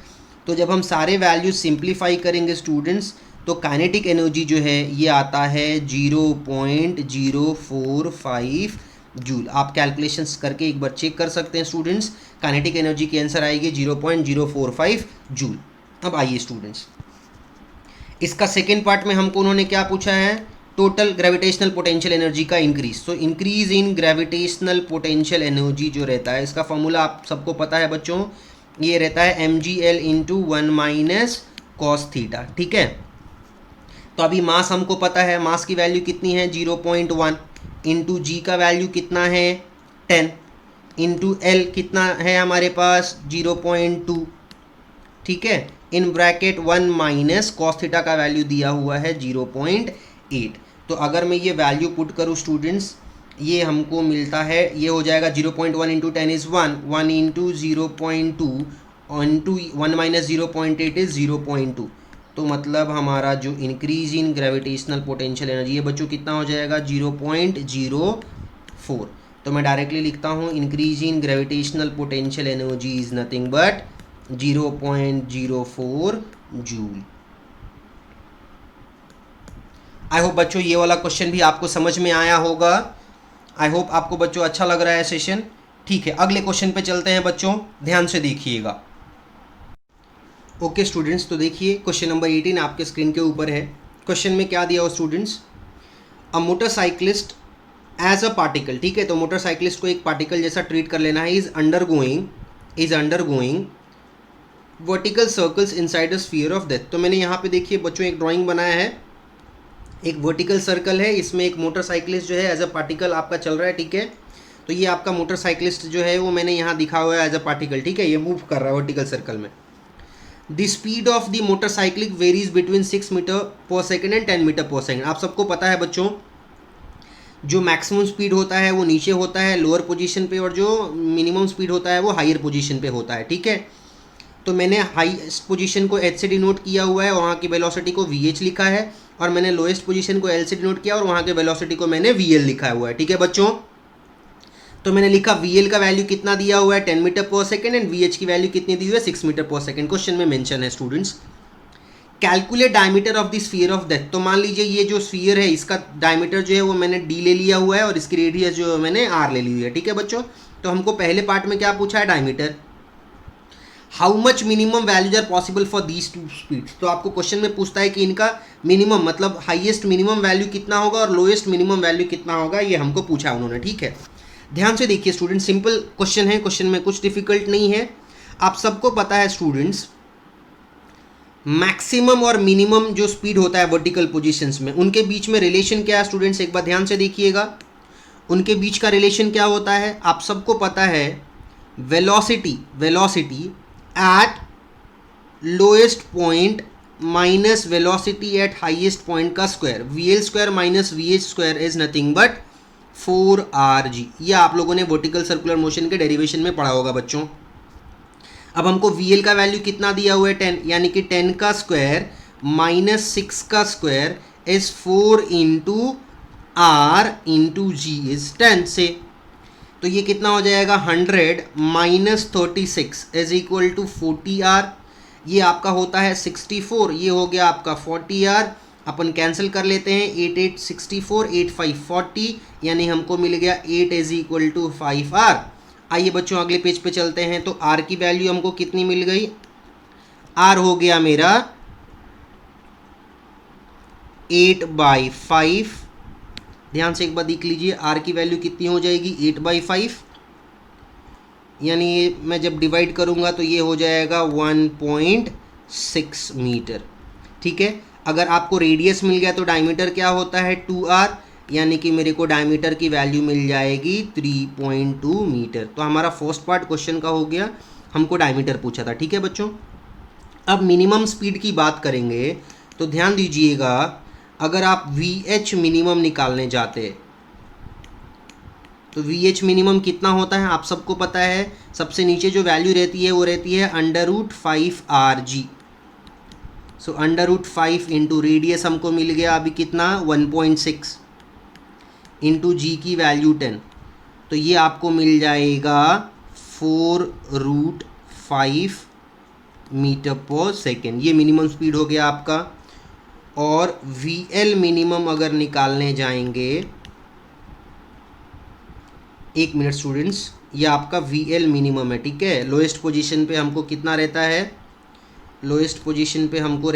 तो जब हम सारे वैल्यू सिंप्लीफाई करेंगे स्टूडेंट्स, तो काइनेटिक एनर्जी जो है ये आता है 0.045 जूल. आप कैलकुलेशंस करके एक बार चेक कर सकते हैं स्टूडेंट्स, काइनेटिक एनर्जी की आंसर आएगी 0.045 जूल. अब आइए स्टूडेंट्स, इसका सेकेंड पार्ट में हमको उन्होंने क्या पूछा है, टोटल ग्रेविटेशनल पोटेंशियल एनर्जी का इंक्रीज. तो increase in gravitational potential energy जो रहता है, इसका फॉर्मूला आप सबको पता है बच्चों, ये रहता है mgl into 1 minus cos theta. ठीक है, तो अभी मास हमको पता है, मास की वैल्यू कितनी है 0.1, इंटू जी का वैल्यू कितना है 10, इंटू l कितना है हमारे पास 0.2. ठीक है, in bracket 1 minus cos theta का वैल्यू दिया हुआ है 0.8. तो अगर मैं ये वैल्यू पुट करूँ स्टूडेंट्स, ये हमको मिलता है, ये हो जाएगा 0.1 into 10 is 1, 1 into 0.2 into 1 minus 0.8 is 0.2। तो मतलब हमारा जो increase in gravitational potential energy, ये बच्चों कितना हो जाएगा 0.04। तो मैं डायरेक्टली लिखता हूँ increase in gravitational potential energy is nothing but 0.04 joule. I hope बच्चों ये वाला क्वेश्चन भी आपको समझ में आया होगा। आई होप आपको बच्चों अच्छा लग रहा है सेशन। ठीक है, अगले क्वेश्चन पे चलते हैं बच्चों, ध्यान से देखिएगा। ओके स्टूडेंट्स, तो देखिए क्वेश्चन नंबर 18 आपके स्क्रीन के ऊपर है। क्वेश्चन में क्या दिया हो students, a motorcyclist as a particle, ठीक है, तो मोटरसाइकिलिस्ट को एक पार्टिकल जैसा ट्रीट कर लेना है। Is undergoing vertical circles inside the sphere of death. तो मैंने यहाँ पे देखिए बच्चों एक ड्राइंग बनाया है, एक वर्टिकल सर्कल है, इसमें एक मोटरसाइकिलिस्ट जो है एज अ पार्टिकल आपका चल रहा है, ठीक है। तो ये आपका मोटरसाइकिलिस्ट जो है वो मैंने यहाँ दिखा हुआ है एज अ पार्टिकल, ठीक है, ये मूव कर रहा है वर्टिकल सर्कल में। The speed of the motorcycle varies between 6 metre per second and 10 metre per second. आप सबको पता है बच्चों, जो मैक्सिमम स्पीड होता है वो नीचे होता है लोअर पोजीशन पे, और जो मिनिमम स्पीड होता है वो हायर पोजीशन पे होता है, ठीक है। तो मैंने हाईएस्ट पोजीशन को एच से डिनोट किया हुआ है, वहाँ की वेलोसिटी को VH लिखा है, और मैंने लोएस्ट पोजीशन को L से डिनोट किया और वहाँ के वेलोसिटी को मैंने VL लिखा हुआ है, ठीक है बच्चों। तो मैंने लिखा VL का वैल्यू कितना दिया हुआ है 10 metre per second, and VH की वैल्यू कितनी दी हुई है 6 मीटर पर सेकेंड। क्वेश्चन में मेंशन है students, calculate diameter of the sphere of death. तो मान लीजिए ये जो स्फीयर है इसका डायमीटर जो है वो मैंने D ले लिया हुआ है और इसकी रेडियस जो मैंने R ले ली हुई है, ठीक है बच्चों। तो हमको पहले पार्ट में क्या पूछा है, diameter. How much minimum values are possible for these two speeds. तो आपको क्वेश्चन में पूछता है कि इनका मिनिमम मतलब हाईएस्ट मिनिमम वैल्यू कितना होगा और लोएस्ट मिनिमम वैल्यू कितना होगा, ये हमको पूछा उन्होंने, ठीक है। ध्यान से देखिए स्टूडेंट, सिंपल क्वेश्चन है, क्वेश्चन में कुछ डिफिकल्ट नहीं है। आप सबको पता है स्टूडेंट्स, मैक्सिमम और मिनिमम जो स्पीड होता है वर्टिकल पोजीशंस में, उनके बीच में रिलेशन क्या है स्टूडेंट्स, एक बार ध्यान से देखिएगा। उनके बीच का रिलेशन क्या होता है, आप सबको पता है, velocity at lowest point minus velocity at highest point का square, VL square minus VH square is nothing but 4RG। ये आप लोगों ने वर्टिकल सर्कुलर मोशन के डेरिवेशन में पढ़ा होगा बच्चों। अब हमको VL का वैल्यू कितना दिया हुआ है 10, यानी कि 10 का स्क्वायर माइनस 6 का square is 4 into R into G is 10 से। तो ये कितना हो जाएगा 100 minus 36 is equal to 40R। ये आपका होता है 64, ये हो गया आपका 40R। अपन कैंसिल कर लेते हैं, 8 8 64, 8 5 40, यानी हमको मिल गया 8 इज इक्वल टू 5R। आइए बच्चों अगले पेज पे चलते हैं। तो R की वैल्यू हमको कितनी मिल गई, R हो गया मेरा 8/5। ध्यान से एक बार देख लीजिए, R की वैल्यू कितनी हो जाएगी 8/5, यानी मैं जब डिवाइड करूंगा तो ये हो जाएगा 1.6 मीटर, ठीक है। अगर आपको रेडियस मिल गया तो डायमीटर क्या होता है 2R, यानी कि मेरे को डायमीटर की वैल्यू मिल जाएगी 3.2 मीटर। तो हमारा फर्स्ट पार्ट क्वेश्चन का हो गया, हमको डायमीटर पूछा था, ठीक है बच्चों। अब मिनिमम स्पीड की बात करेंगे तो ध्यान दीजिएगा, अगर आप VH मिनिमम निकालने जाते तो VH मिनिमम कितना होता है आप सबको पता है, सबसे नीचे जो वैल्यू रहती है वो रहती है √5RG। सो √5 इंटू रेडियस हमको मिल गया अभी कितना 1.6 इंटू G की वैल्यू 10, तो ये आपको मिल जाएगा 4√5 मीटर पर सेकेंड। ये मिनिमम स्पीड हो गया आपका। और VL मिनिमम अगर निकालने जाएंगे, एक मिनट स्टूडेंट्स, ये आपका VL मिनिमम है, ठीक है। लोएस्ट पोजीशन पे हमको कितना रहता है, लोएस्ट पोजीशन पे हमको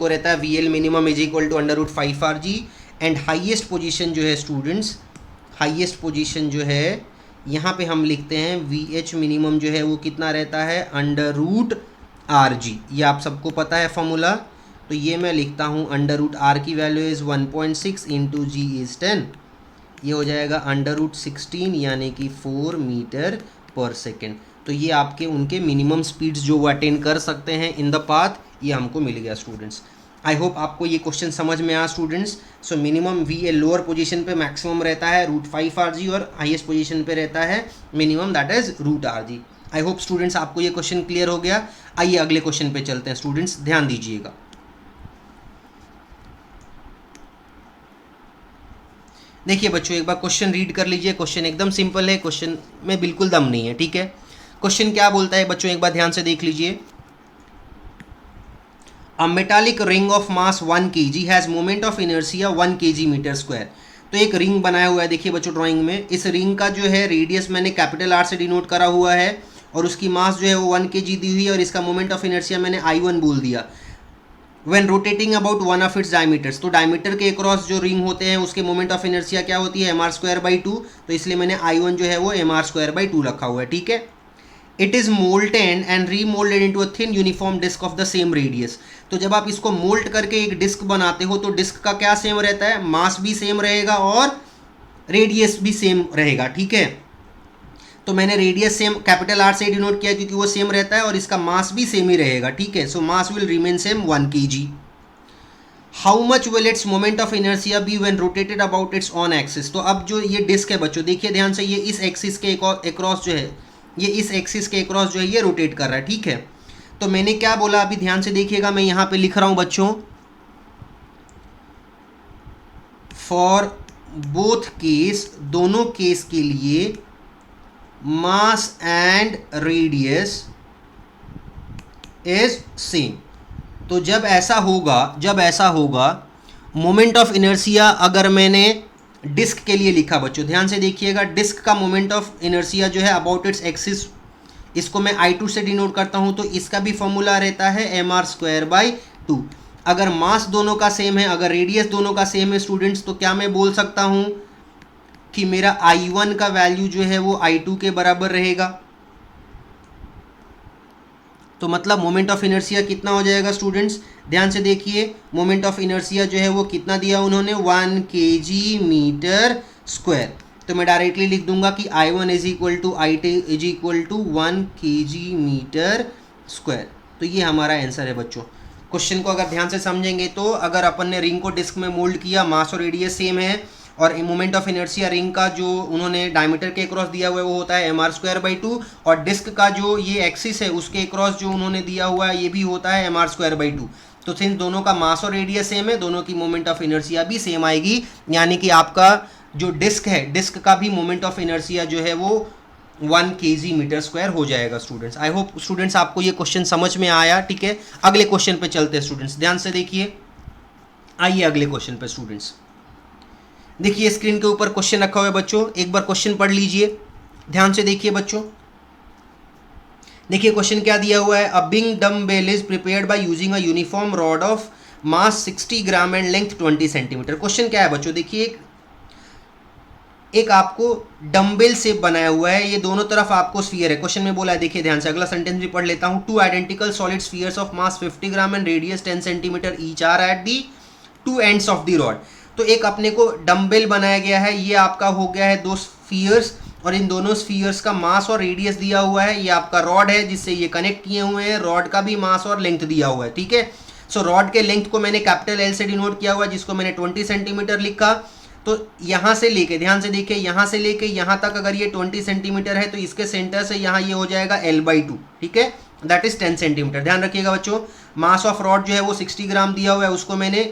रहता है VL minimum is equal to √5RG। And highest position जो है स्टूडेंट्स, हाईएस्ट पोजीशन जो है यहाँ पे हम लिखते हैं VH मिनिमम जो है वो कितना रहता है √RG। ये आप सबको पता है फॉर्मूला, तो ये मैं लिखता हूँ √R की value is 1.6 into G is 10, ये हो जाएगा √16 यानी कि 4 मीटर पर सेकेंड। तो ये आपके उनके मिनिमम स्पीड्स जो वो अटेन कर सकते हैं इन द पाथ, ये हमको मिल गया स्टूडेंट्स। आई होप आपको ये क्वेश्चन समझ में आया students. So minimum V a lower position पे मैक्सिमम रहता है √5 r और हाईएस्ट पोजीशन पे रहता है minimum, that is √r। I hope students आपको ये क्वेश्चन क्लियर हो गया। आइए अगले क्वेश्चन पे चलते हैं स्टूडेंट्स, ध्यान दीजिएगा। देखिए बच्चों एक बार क्वेश्चन रीड कर लीजिए। क्वेश्चन एकदम सिंपल है, क्वेश्चन में बिल्कुल दम नहीं है, ठीक है। क्वेश्चन क्या बोलता है बच्चों, एक बार ध्यान से देख लीजिए। A metallic ring of mass 1 kg has moment of inertia 1 kg metre square. तो एक रिंग बनाया हुआ है, देखिए बच्चों ड्राइंग में। इस रिंग का जो है रेडियस मैंने कैपिटल R से डिनोट करा हुआ है और उसकी मास जो है वो 1 kg दी हुई है और इसका मोमेंट ऑफ इनर्शिया मैंने I1 बोल दिया। When rotating about one of its diameters, तो डायमीटर के अक्रॉस जो रिंग होते हैं उसके मोमेंट ऑफ इनर्शिया क्या होती है mr²/2। तो इसलिए मैंने I1 जो है वो mr²/2 रखा हुआ है, ठीक है। It is molten and remoulded into a thin uniform disc of the same radius. तो जब आप इसको मोल्ट करके एक डिस्क बनाते हो तो डिस्क का क्या सेम रहता है, मास भी सेम रहेगा और रेडियस भी सेम रहेगा, ठीक है। तो मैंने रेडियस सेम कैपिटल R से डिनोट किया क्योंकि वो सेम रहता है और इसका मास भी सेम ही रहेगा, ठीक है। So mass will remain same 1 kg। How much will its moment of inertia be when rotated about its own axis. तो अब जो ये डिस्क है बच्चों देखिए ध्यान से, ये इस एक्सिस के अक्रॉस जो है, ये इस एक्सिस के अक्रॉस जो है ये रोटेट कर रहा है, ठीक है। तो मैंने क्या बोला अभी ध्यान से देखिएगा, मैं यहाँ पे लिख रहा हूँ बच्चों, फॉर बोथ केस, दोनों केस के लिए mass and radius is same. तो जब ऐसा होगा मोमेंट ऑफ इनर्शिया, अगर मैंने डिस्क के लिए लिखा बच्चों ध्यान से देखिएगा, डिस्क का मोमेंट ऑफ इनर्शिया जो है अबाउट इट्स एक्सिस, इसको मैं I2 से डिनोट करता हूं, तो इसका भी फॉर्मूला रहता है mr²/2। अगर मास दोनों का सेम है, अगर रेडियस दोनों का सेम है स्टूडेंट्स, तो क्या मैं बोल सकता हूं कि मेरा I1 का वैल्यू जो है वो I2 के बराबर रहेगा। तो मतलब मोमेंट ऑफ इनर्शिया कितना हो जाएगा स्टूडेंट्स, ध्यान से देखिए। मोमेंट ऑफ इनर्शिया जो है वो कितना दिया उन्होंने, 1 kg मीटर स्क्वायर। तो मैं डायरेक्टली लिख दूंगा कि I1 is equal to I2 is equal to 1 kg metre square. तो ये हमारा आंसर है बच्चों। क्वेश्चन को अगर ध्यान से समझेंगे तो अगर अपन ने रिंग को डिस्क में मोल्ड किया, मास और रेडियस सेम है और मोमेंट ऑफ इनर्शिया रिंग का जो उन्होंने डायमीटर के अक्रॉस दिया हुआ है वो होता है mr²/2 और डिस्क का जो ये एक्सिस है उसके अक्रॉस जो उन्होंने दिया हुआ है ये भी होता है mr²/2। तो सिंस दोनों का मास और रेडियस सेम है, दोनों की मोमेंट ऑफ इनर्शिया भी सेम आएगी, यानी कि आपका जो डिस्क है, डिस्क का भी मोमेंट ऑफ इनर्शिया जो है वो 1 kg मीटर स्क्वायर हो जाएगा स्टूडेंट्स। आई होप स्टूडेंट्स आपको ये क्वेश्चन समझ में आया, ठीक है। अगले क्वेश्चन पे चलते हैं स्टूडेंट्स, ध्यान से देखिए। आइए अगले क्वेश्चन पे स्टूडेंट्स, देखिए स्क्रीन के ऊपर क्वेश्चन रखा हुआ है बच्चों, एक बार क्वेश्चन पढ़ लीजिए, ध्यान से देखिए बच्चों। देखिए क्वेश्चन क्या दिया हुआ है, a big dumbbell is prepared by using a uniform rod of mass 60 gram and length 20 centimetre. Question क्या है बच्चों, देखिए एक आपको डम्बेल शेप बनाया हुआ है, ये दोनों तरफ आपको स्फीयर है। क्वेश्चन में बोला है, देखिए ध्यान से, अगला सेंटेंस भी पढ़ लेता हूँ। 2 identical solid spheres of mass 50 gram and radius 10 centimetre each are at the 2 ends of the rod. तो एक अपने को डम्बेल बनाया गया है, ये आपका हो गया है 2 स्फीयर्स और इन दोनों स्फीयर्स का मास और रेडियस दिया हुआ है। ये आपका रॉड है जिससे ये कनेक्ट किए हुए हैं, रॉड का भी मास और लेंथ दिया हुआ है, ठीक है। सो रॉड के लेंथ को मैंने कैपिटल L से डिनोट किया हुआ है, जिसको मैंने 20 सेंटीमीटर लिखा। तो यहाँ से लेके, ध्यान से देखिए, यहाँ से लेके यहाँ तक अगर ये 20 सेंटीमीटर है तो इसके सेंटर से यहाँ ये हो जाएगा L/2, ठीक है, दैट इज 10 सेंटीमीटर। ध्यान रखिएगा बच्चों, मास ऑफ रॉड जो है वो 60 ग्राम दिया हुआ है, उसको मैंने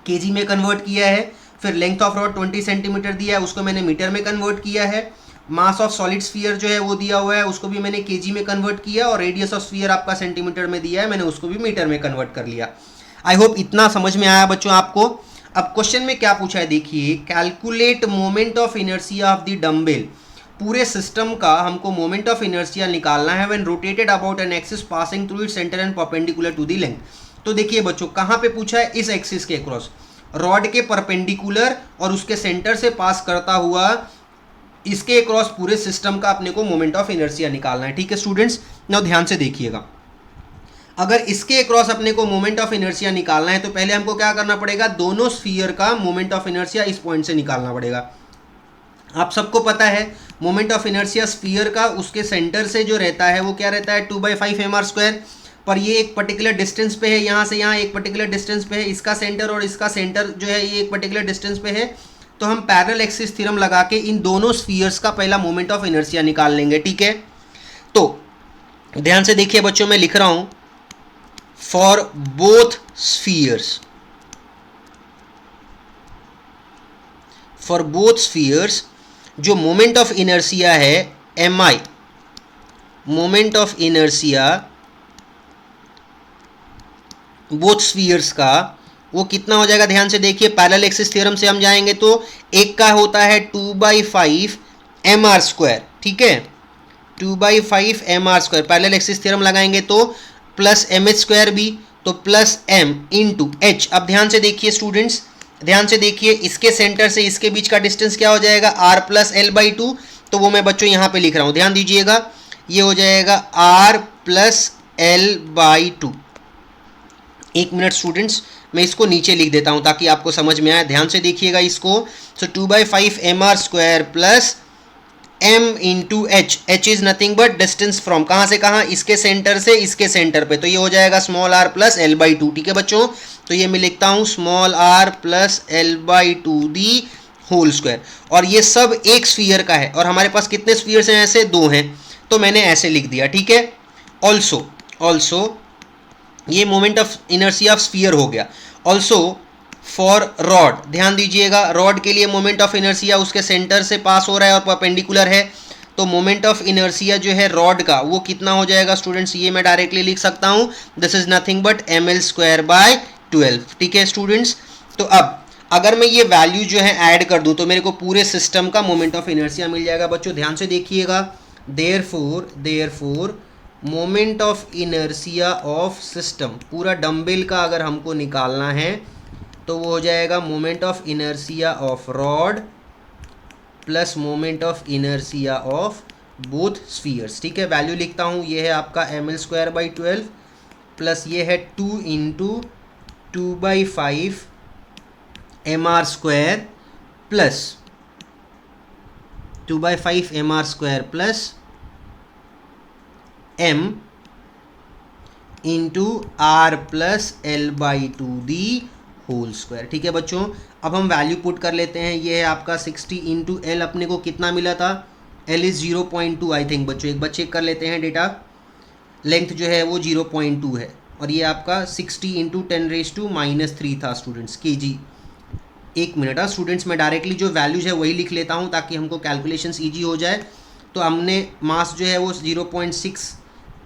केजी में कन्वर्ट किया है। फिर लेंथ ऑफ रॉड 20 सेंटीमीटर दिया है, उसको मैंने मीटर में कन्वर्ट किया है। मास ऑफ सॉलिड स्फीयर जो है वो दिया हुआ है, उसको भी मैंने केजी में कन्वर्ट किया और रेडियस ऑफ स्फीयर आपका सेंटीमीटर में दिया है, मैंने उसको भी मीटर में कन्वर्ट कर लिया। आई होप इतना समझ में आया बच्चों आपको। अब क्वेश्चन में क्या पूछा है देखिए, calculate moment of inertia of the dumbbell. पूरे सिस्टम का हमको मोमेंट ऑफ इनर्शिया निकालना है when rotated about an axis passing through its centre and perpendicular to the length. तो देखिए बच्चों, कहाँ पे पूछा है, इस एक्सिस के अक्रॉस, रॉड के परपेंडिकुलर और उसके सेंटर से पास करता हुआ इसके अक्रॉस पूरे सिस्टम का अपने को मोमेंट ऑफ इनर्शिया निकालना है, ठीक है स्टूडेंट्स। नाउ ध्यान से देखिएगा, अगर इसके अक्रॉस अपने को मोमेंट ऑफ इनर्शिया निकालना है तो पहले हमको क्या करना पड़ेगा, दोनों स्फीयर का मोमेंट ऑफ इनर्शिया इस पॉइंट से निकालना पड़ेगा। आप सबको पता है मोमेंट ऑफ इनर्शिया स्फीयर का उसके सेंटर से जो रहता है वो क्या रहता है, 2/5 mr²। पर ये एक पर्टिकुलर डिस्टेंस पे है, यहाँ से यहाँ एक पर्टिकुलर डिस्टेंस पे है, इसका सेंटर और इसका सेंटर जो है ये एक पर्टिकुलर डिस्टेंस पे है, तो हम पैरेलल एक्सिस थ्योरम लगा के इन दोनों स्फीयर्स का पहला मोमेंट ऑफ इनर्शिया निकाल लेंगे। ठीक है, तो ध्यान से देखिए बच्चों, मैं लिख रहा हूं for both spheres, for both spheres जो मोमेंट ऑफ इनर्शिया है M I, moment of inertia both spheres का वो कितना हो जाएगा, ध्यान से देखिए, पैरेलल एक्सिस थ्योरम से हम जाएंगे तो एक का होता है 2/5 mr²। ठीक है, 2/5 mr², पैरेलल एक्सिस थ्योरम लगाएंगे तो प्लस mh² भी, तो प्लस m इंटू h। अब ध्यान से देखिए स्टूडेंट्स, ध्यान से देखिए, इसके सेंटर से इसके बीच का डिस्टेंस क्या हो जाएगा, r + l/2, तो वो मैं बच्चों यहाँ पे लिख रहा हूँ, ध्यान दीजिएगा, ये हो जाएगा r + l/2। एक मिनट स्टूडेंट्स, मैं इसको नीचे लिख देता हूं ताकि आपको समझ में आए, ध्यान से देखिएगा इसको। सो 2/5 mr² plus m into H, H is nothing but distance from, कहां से कहां, इसके सेंटर से इसके सेंटर पे, तो ये हो जाएगा स्मॉल r + l/2। ठीक है बच्चों, तो ये मैं लिखता हूं small r + l/2 the whole square, और ये सब एक स्फीयर का है, और हमारे पास कितने स्फीयर्स हैं, ऐसे 2 हैं, तो मैंने ऐसे लिख दिया। ठीक है, ऑल्सो ये moment of inertia of sphere हो गया। ऑल्सो फॉर रॉड, ध्यान दीजिएगा, रॉड के लिए मोमेंट ऑफ इनर्शिया उसके सेंटर से पास हो रहा है और परपेंडिकुलर है, तो मोमेंट ऑफ इनर्शिया जो है रॉड का वो कितना हो जाएगा स्टूडेंट्स, ये मैं डायरेक्टली लिख सकता हूँ, this is nothing but ml²/12। ठीक है स्टूडेंट्स, तो अब अगर मैं ये वैल्यू जो है ऐड कर दूं तो मेरे को पूरे सिस्टम का मोमेंट ऑफ इनर्शिया मिल जाएगा। बच्चों ध्यान से देखिएगा, therefore moment of inertia of system, पूरा डंबल का अगर हमको निकालना है तो वो हो जाएगा moment of inertia of rod plus moment of inertia of both spheres. ठीक है, वैल्यू लिखता हूँ, ये है आपका ml²/12 प्लस ये है 2 × 2/5 mr² plus 2/5 mr² plus m into r + l/2 the whole square. ठीक है बच्चों, अब हम वैल्यू पुट कर लेते हैं, ये है आपका 60 × l, अपने को कितना मिला था, l इज़ 0.2 आई थिंक बच्चों, एक बार चेक कर लेते हैं डेटा, लेंथ जो है वो 0.2 है, और ये आपका 60 × 10⁻³ था स्टूडेंट्स, kg। एक मिनट स्टूडेंट्स, मैं डायरेक्टली जो वैल्यूज है वही लिख लेता हूँ ताकि हमको कैलकुलेशंस ईजी हो जाए। तो हमने मास जो है वो 0.6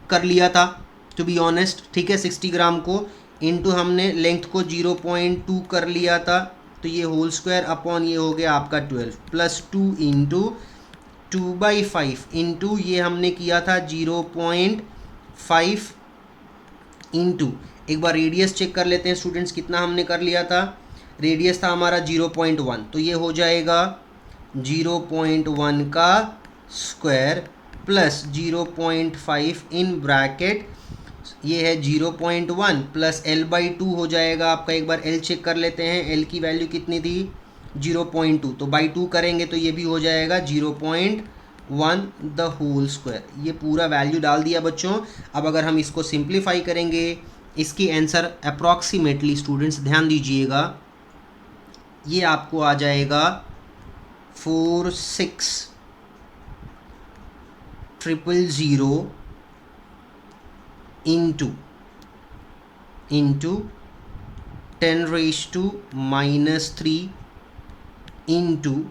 कर लिया था टू बी ऑनेस्ट। ठीक है, 60 ग्राम को इंटू हमने लेंथ को 0.2 कर लिया था, तो ये होल स्क्वायर अपॉन ये हो गया आपका 12 प्लस 2 × 2/5 इंटू ये हमने किया था 0.5 इंटू, एक बार रेडियस चेक कर लेते हैं स्टूडेंट्स, कितना हमने कर लिया था, रेडियस था हमारा 0.1, तो ये हो जाएगा 0.1 का स्क्वायर प्लस 0.5 इन ब्रैकेट, ये है 0.1 प्लस l/2 हो जाएगा आपका, एक बार l चेक कर लेते हैं, l की वैल्यू कितनी थी 0.2, तो बाई 2 करेंगे तो ये भी हो जाएगा 0.1 द होल स्क्वायर। ये पूरा वैल्यू डाल दिया बच्चों। अब अगर हम इसको सिंप्लीफाई करेंगे, इसकी आंसर अप्रॉक्सीमेटली स्टूडेंट्स ध्यान दीजिएगा, ये आपको आ जाएगा 46,000 इंटू 10⁻³ इंटू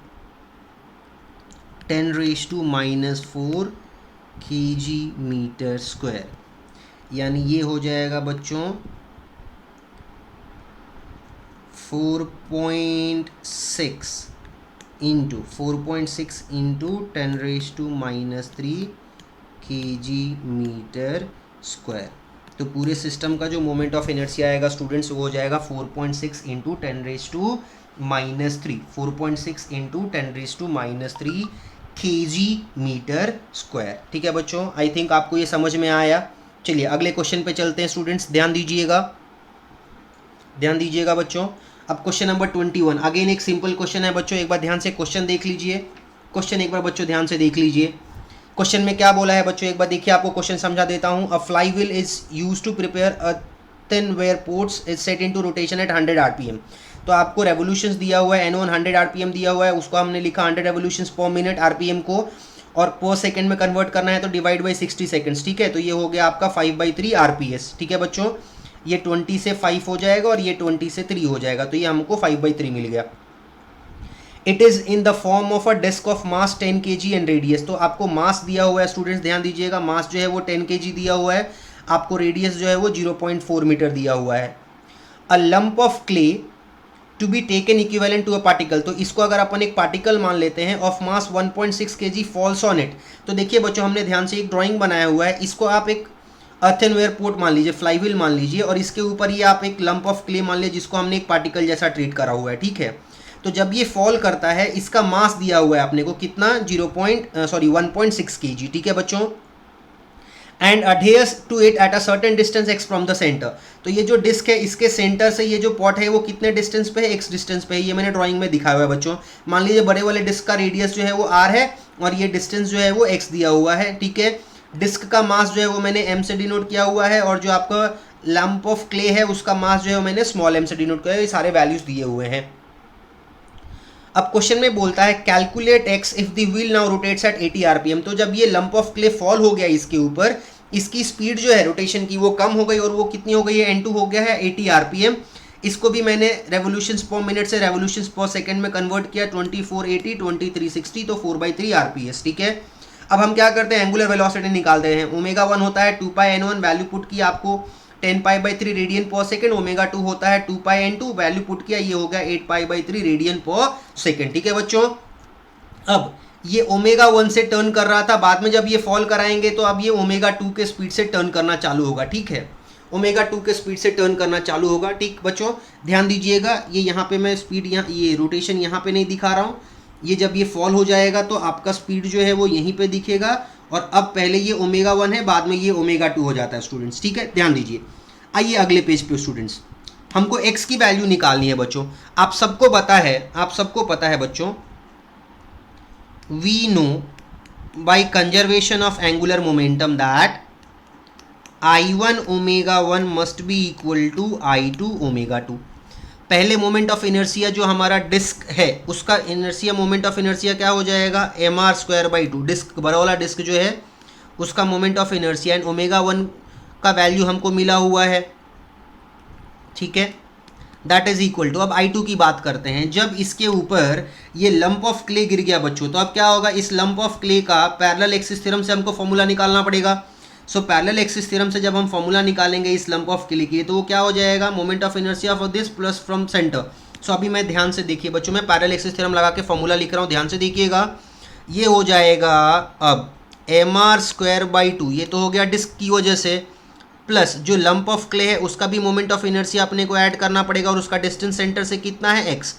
10⁻⁴ kg/m², यानी ये हो जाएगा बच्चों 4.6 इंटू 10⁻³ kg/m²। तो पूरे सिस्टम का जो मोमेंट ऑफ इनर्शिया आएगा स्टूडेंट्स वो हो जाएगा 4.6 इंटू 10⁻³ 4.6 इंटू 10⁻³ kg/m²। ठीक है बच्चों, आई थिंक आपको ये समझ में आया। चलिए अगले क्वेश्चन पे चलते हैं स्टूडेंट्स, ध्यान दीजिएगा बच्चों। अब क्वेश्चन नंबर 21, अगेन एक सिंपल क्वेश्चन है बच्चों, एक बार ध्यान से क्वेश्चन देख लीजिए, क्वेश्चन एक बार बच्चों ध्यान से देख लीजिए। क्वेश्चन में क्या बोला है बच्चों, एक बार देखिए, आपको क्वेश्चन समझा देता हूँ। A flywheel is use to prepare a thin wear ports is set into rotation at 100 RPM. तो आपको रेवोल्यूशंस दिया हुआ है, N1 100 आरपीएम दिया हुआ है, उसको हमने लिखा 100 रेवोल्यूशंस पर मिनट आरपीएम को, और पर सेकंड में कन्वर्ट करना है तो डिवाइड बाई 60 सेकंड्स। ठीक है, तो ये हो गया आपका 5/3 आरपीएस। ठीक है बच्चों, ये 20 से 5 हो जाएगा और ये 20 से 3 हो जाएगा, तो ये हमको 5/3 मिल गया। It is in the form of a disc of mass 10 kg and radius. तो आपको मास दिया हुआ है स्टूडेंट्स, ध्यान दीजिएगा, मास जो है वो 10 kg दिया हुआ है, आपको रेडियस जो है वो 0.4 मीटर दिया हुआ है। A lump of clay to be taken equivalent to a particle. तो इसको अगर अपन एक पार्टिकल मान लेते हैं of mass 1.6 kg falls on it. तो देखिए बच्चों, हमने ध्यान से एक ड्राइंग बनाया हुआ है, इसको आप एक अर्थनवेयर पोर्ट मान लीजिए, फ्लाईव्हील मान लीजिए, और इसके ऊपर ये आप एक लंप ऑफ क्ले मान लीजिए जिसको हमने एक पार्टिकल जैसा ट्रीट करा हुआ है। ठीक है, तो जब ये फॉल करता है, इसका मास दिया हुआ है अपने को कितना, 1.6 kg। ठीक है बच्चों, and adheres to it at a certain distance x from the centre. तो ये जो डिस्क है, इसके सेंटर से ये जो पॉट है वो कितने डिस्टेंस पे है, x डिस्टेंस पे है। ये मैंने ड्राइंग में दिखाया हुआ है बच्चों। मान लीजिए बड़े वाले डिस्क का रेडियस जो है वो r है और ये डिस्टेंस जो है वो x दिया हुआ है। ठीक है, डिस्क का मास जो है वो मैंने m से डिनोट किया हुआ है, और जो आपका लंप ऑफ क्ले है उसका मास जो है मैंने स्मॉल m से डिनोट किया है। ये सारे वैल्यूज दिए हुए हैं। अब क्वेश्चन में बोलता है calculate x if the wheel now rotates at 80 RPM. तो जब ये लंप ऑफ क्ले फॉल हो गया इसके ऊपर, इसकी स्पीड जो है रोटेशन की वो कम हो गई, और वो कितनी हो गई है, n2 हो गया है 80 आरपीएम। इसको भी मैंने रेवोल्यूशंस पर मिनट से रेवोल्यूशंस पर सेकंड में कन्वर्ट किया, 2480 2360, तो 4/3 आरपीएस। ठीक है, अब हम क्या करते हैं, एंगुलर वेलोसिटी निकालते हैं। ω1 होता है 2πn1, वैल्यू पुट की आपको 10π/3 रेडियन पर सेकंड। ω2 होता है 2πn2, वैल्यू पुट किया, ये हो गया 8π/3 रेडियन पर सेकंड। ठीक है बच्चों, अब ये ω1 से टर्न कर रहा था, बाद में जब ये फॉल कराएंगे तो अब ये ω2 के स्पीड से टर्न करना चालू होगा। ठीक है, ω2 के स्पीड से टर्न करना चालू होगा। ठीक बच्चों, ध्यान दीजिएगा, ये यहाँ पे मैं स्पीड, यहाँ ये रोटेशन यहाँ पे नहीं दिखा रहा हूँ। ये जब ये फॉल हो जाएगा तो आपका स्पीड जो है वो यहीं पे दिखेगा, और अब पहले ये ω1 है, बाद में ये ω2 हो जाता है स्टूडेंट्स। ठीक है, ध्यान दीजिए। आइए अगले पेज पे स्टूडेंट्स, हमको x की वैल्यू निकालनी है बच्चों। आप सबको पता है बच्चों, we know by conservation of angular momentum that I1 ω1 must be equal to I2 ω2। पहले मोमेंट ऑफ इनर्सिया जो हमारा डिस्क है उसका इनर्सिया, मोमेंट ऑफ इनर्सिया क्या हो जाएगा, mr²/2। डिस्क, बड़ा वाला डिस्क जो है उसका मोमेंट ऑफ इनर्सिया, एंड ω1 का वैल्यू हमको मिला हुआ है। ठीक है, दैट इज इक्वल टू, अब I2 की बात करते हैं। जब इसके ऊपर ये लंप ऑफ क्ले गिर गया बच्चों, तो अब क्या होगा, इस लंप ऑफ क्ले का पैरेलल एक्सिस थ्योरम से हमको फॉर्मूला निकालना पड़ेगा। सो पैरेलल एक्सिस थ्योरम से जब हम फॉर्मूला निकालेंगे इस लंप ऑफ क्ले की, तो वो क्या हो जाएगा, moment of inertia for this plus from centre. So अभी मैं ध्यान से देखिए बच्चों, मैं पैरेलल एक्सिस थ्योरम लगा के फॉर्मूला लिख रहा हूँ, ध्यान से देखिएगा। ये हो जाएगा अब mr²/2, ये तो हो गया डिस्क की वजह से, प्लस जो लंप ऑफ क्ले है उसका भी मोमेंट ऑफ इनर्शिया अपने को ऐड करना पड़ेगा, और उसका डिस्टेंस सेंटर से कितना है, x।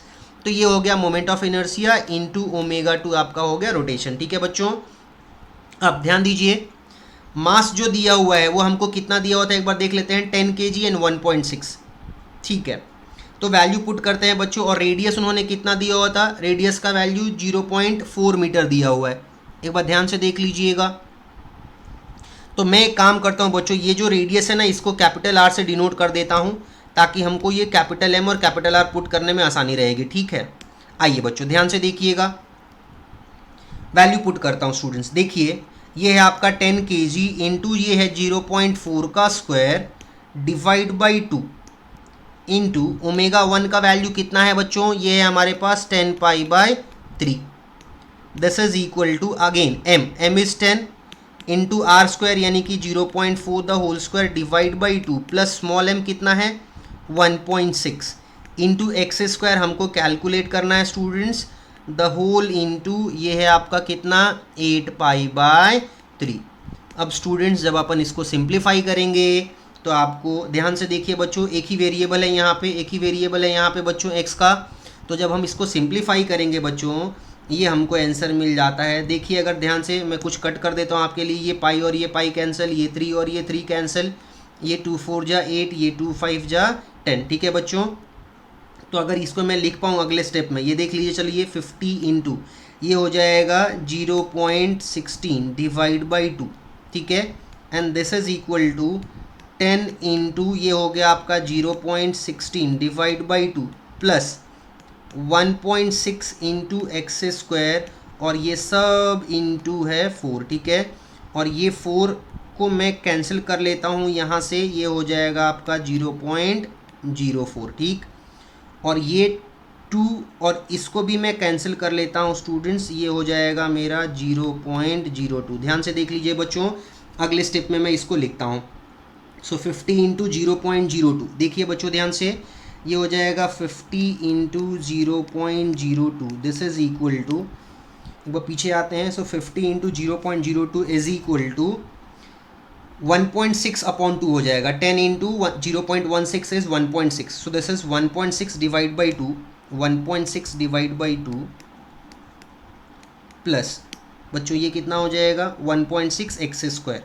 तो ये हो गया मोमेंट ऑफ इनर्शिया इंटू ω2 आपका हो गया रोटेशन। ठीक है बच्चों, अब ध्यान दीजिए, मास जो दिया हुआ है वो हमको कितना दिया हुआ था, एक बार देख लेते हैं, 10 kg एंड 1.6। ठीक है, तो वैल्यू पुट करते हैं बच्चों, और रेडियस उन्होंने कितना दिया हुआ था, रेडियस का वैल्यू 0.4 मीटर दिया हुआ है। एक बार ध्यान से देख लीजिएगा। तो मैं एक काम करता हूँ बच्चों, ये जो रेडियस है ना, इसको कैपिटल R से डिनोट कर देता हूँ, ताकि हमको ये कैपिटल M और कैपिटल R पुट करने में आसानी रहेगी। ठीक है, आइए बच्चों ध्यान से देखिएगा, वैल्यू पुट करता हूँ स्टूडेंट्स। देखिए, ये है आपका 10 kg इंटू ये है 0.4 का स्क्वायर डिवाइड बाई 2 इंटू ω1 का वैल्यू कितना है बच्चों, ये है हमारे पास 10π/3। This is equal to again m is 10 into r² यानी कि 0.4 the whole square divide by 2 plus small m कितना है 1.6 इंटू x² हमको कैलकुलेट करना है स्टूडेंट्स, द होल इंटू ये है आपका कितना 8π/3। अब स्टूडेंट्स जब अपन इसको सिंप्लीफाई करेंगे तो आपको ध्यान से देखिए बच्चों, एक ही वेरिएबल है यहाँ पे, बच्चों x का। तो जब हम इसको सिंप्लीफाई करेंगे बच्चों, ये हमको आंसर मिल जाता है। देखिए अगर ध्यान से मैं कुछ कट कर देता हूँ आपके लिए, ये पाई और ये पाई कैंसिल, ये 3 और ये 3 कैंसिल, ये 2 4 जा 8, ये 2 5 जा 10। ठीक है बच्चों, तो अगर इसको मैं लिख पाऊँ अगले स्टेप में, ये देख लीजिए, चलिए 50 इंटू ये हो जाएगा 0.16 डिवाइड बाई 2, ठीक है, and this is equal to 10 into ये हो गया आपका 0.16 divide by 2 plus 1.6 into x square, और ये सब इंटू है 4, ठीक है, और ये 4 को मैं कैंसिल कर लेता हूँ यहाँ से, ये हो जाएगा आपका 0.04, ठीक, और ये 2 और इसको भी मैं कैंसिल कर लेता हूँ स्टूडेंट्स, ये हो जाएगा मेरा 0.02। ध्यान से देख लीजिए बच्चों, अगले स्टेप में मैं इसको लिखता हूँ। सो 50 इंटू 0.02, देखिए बच्चों ध्यान से, ये हो जाएगा 50 into 0.02, this is equal to, एक बार पीछे आते हैं, so 50 into 0.02 is equal to 1.6 upon 2 हो जाएगा, 10 into 0.16 is 1.6, so this is 1.6 divide by 2, 1.6 divide by 2 plus बच्चों ये कितना हो जाएगा 1.6 एक्स स्क्वायर,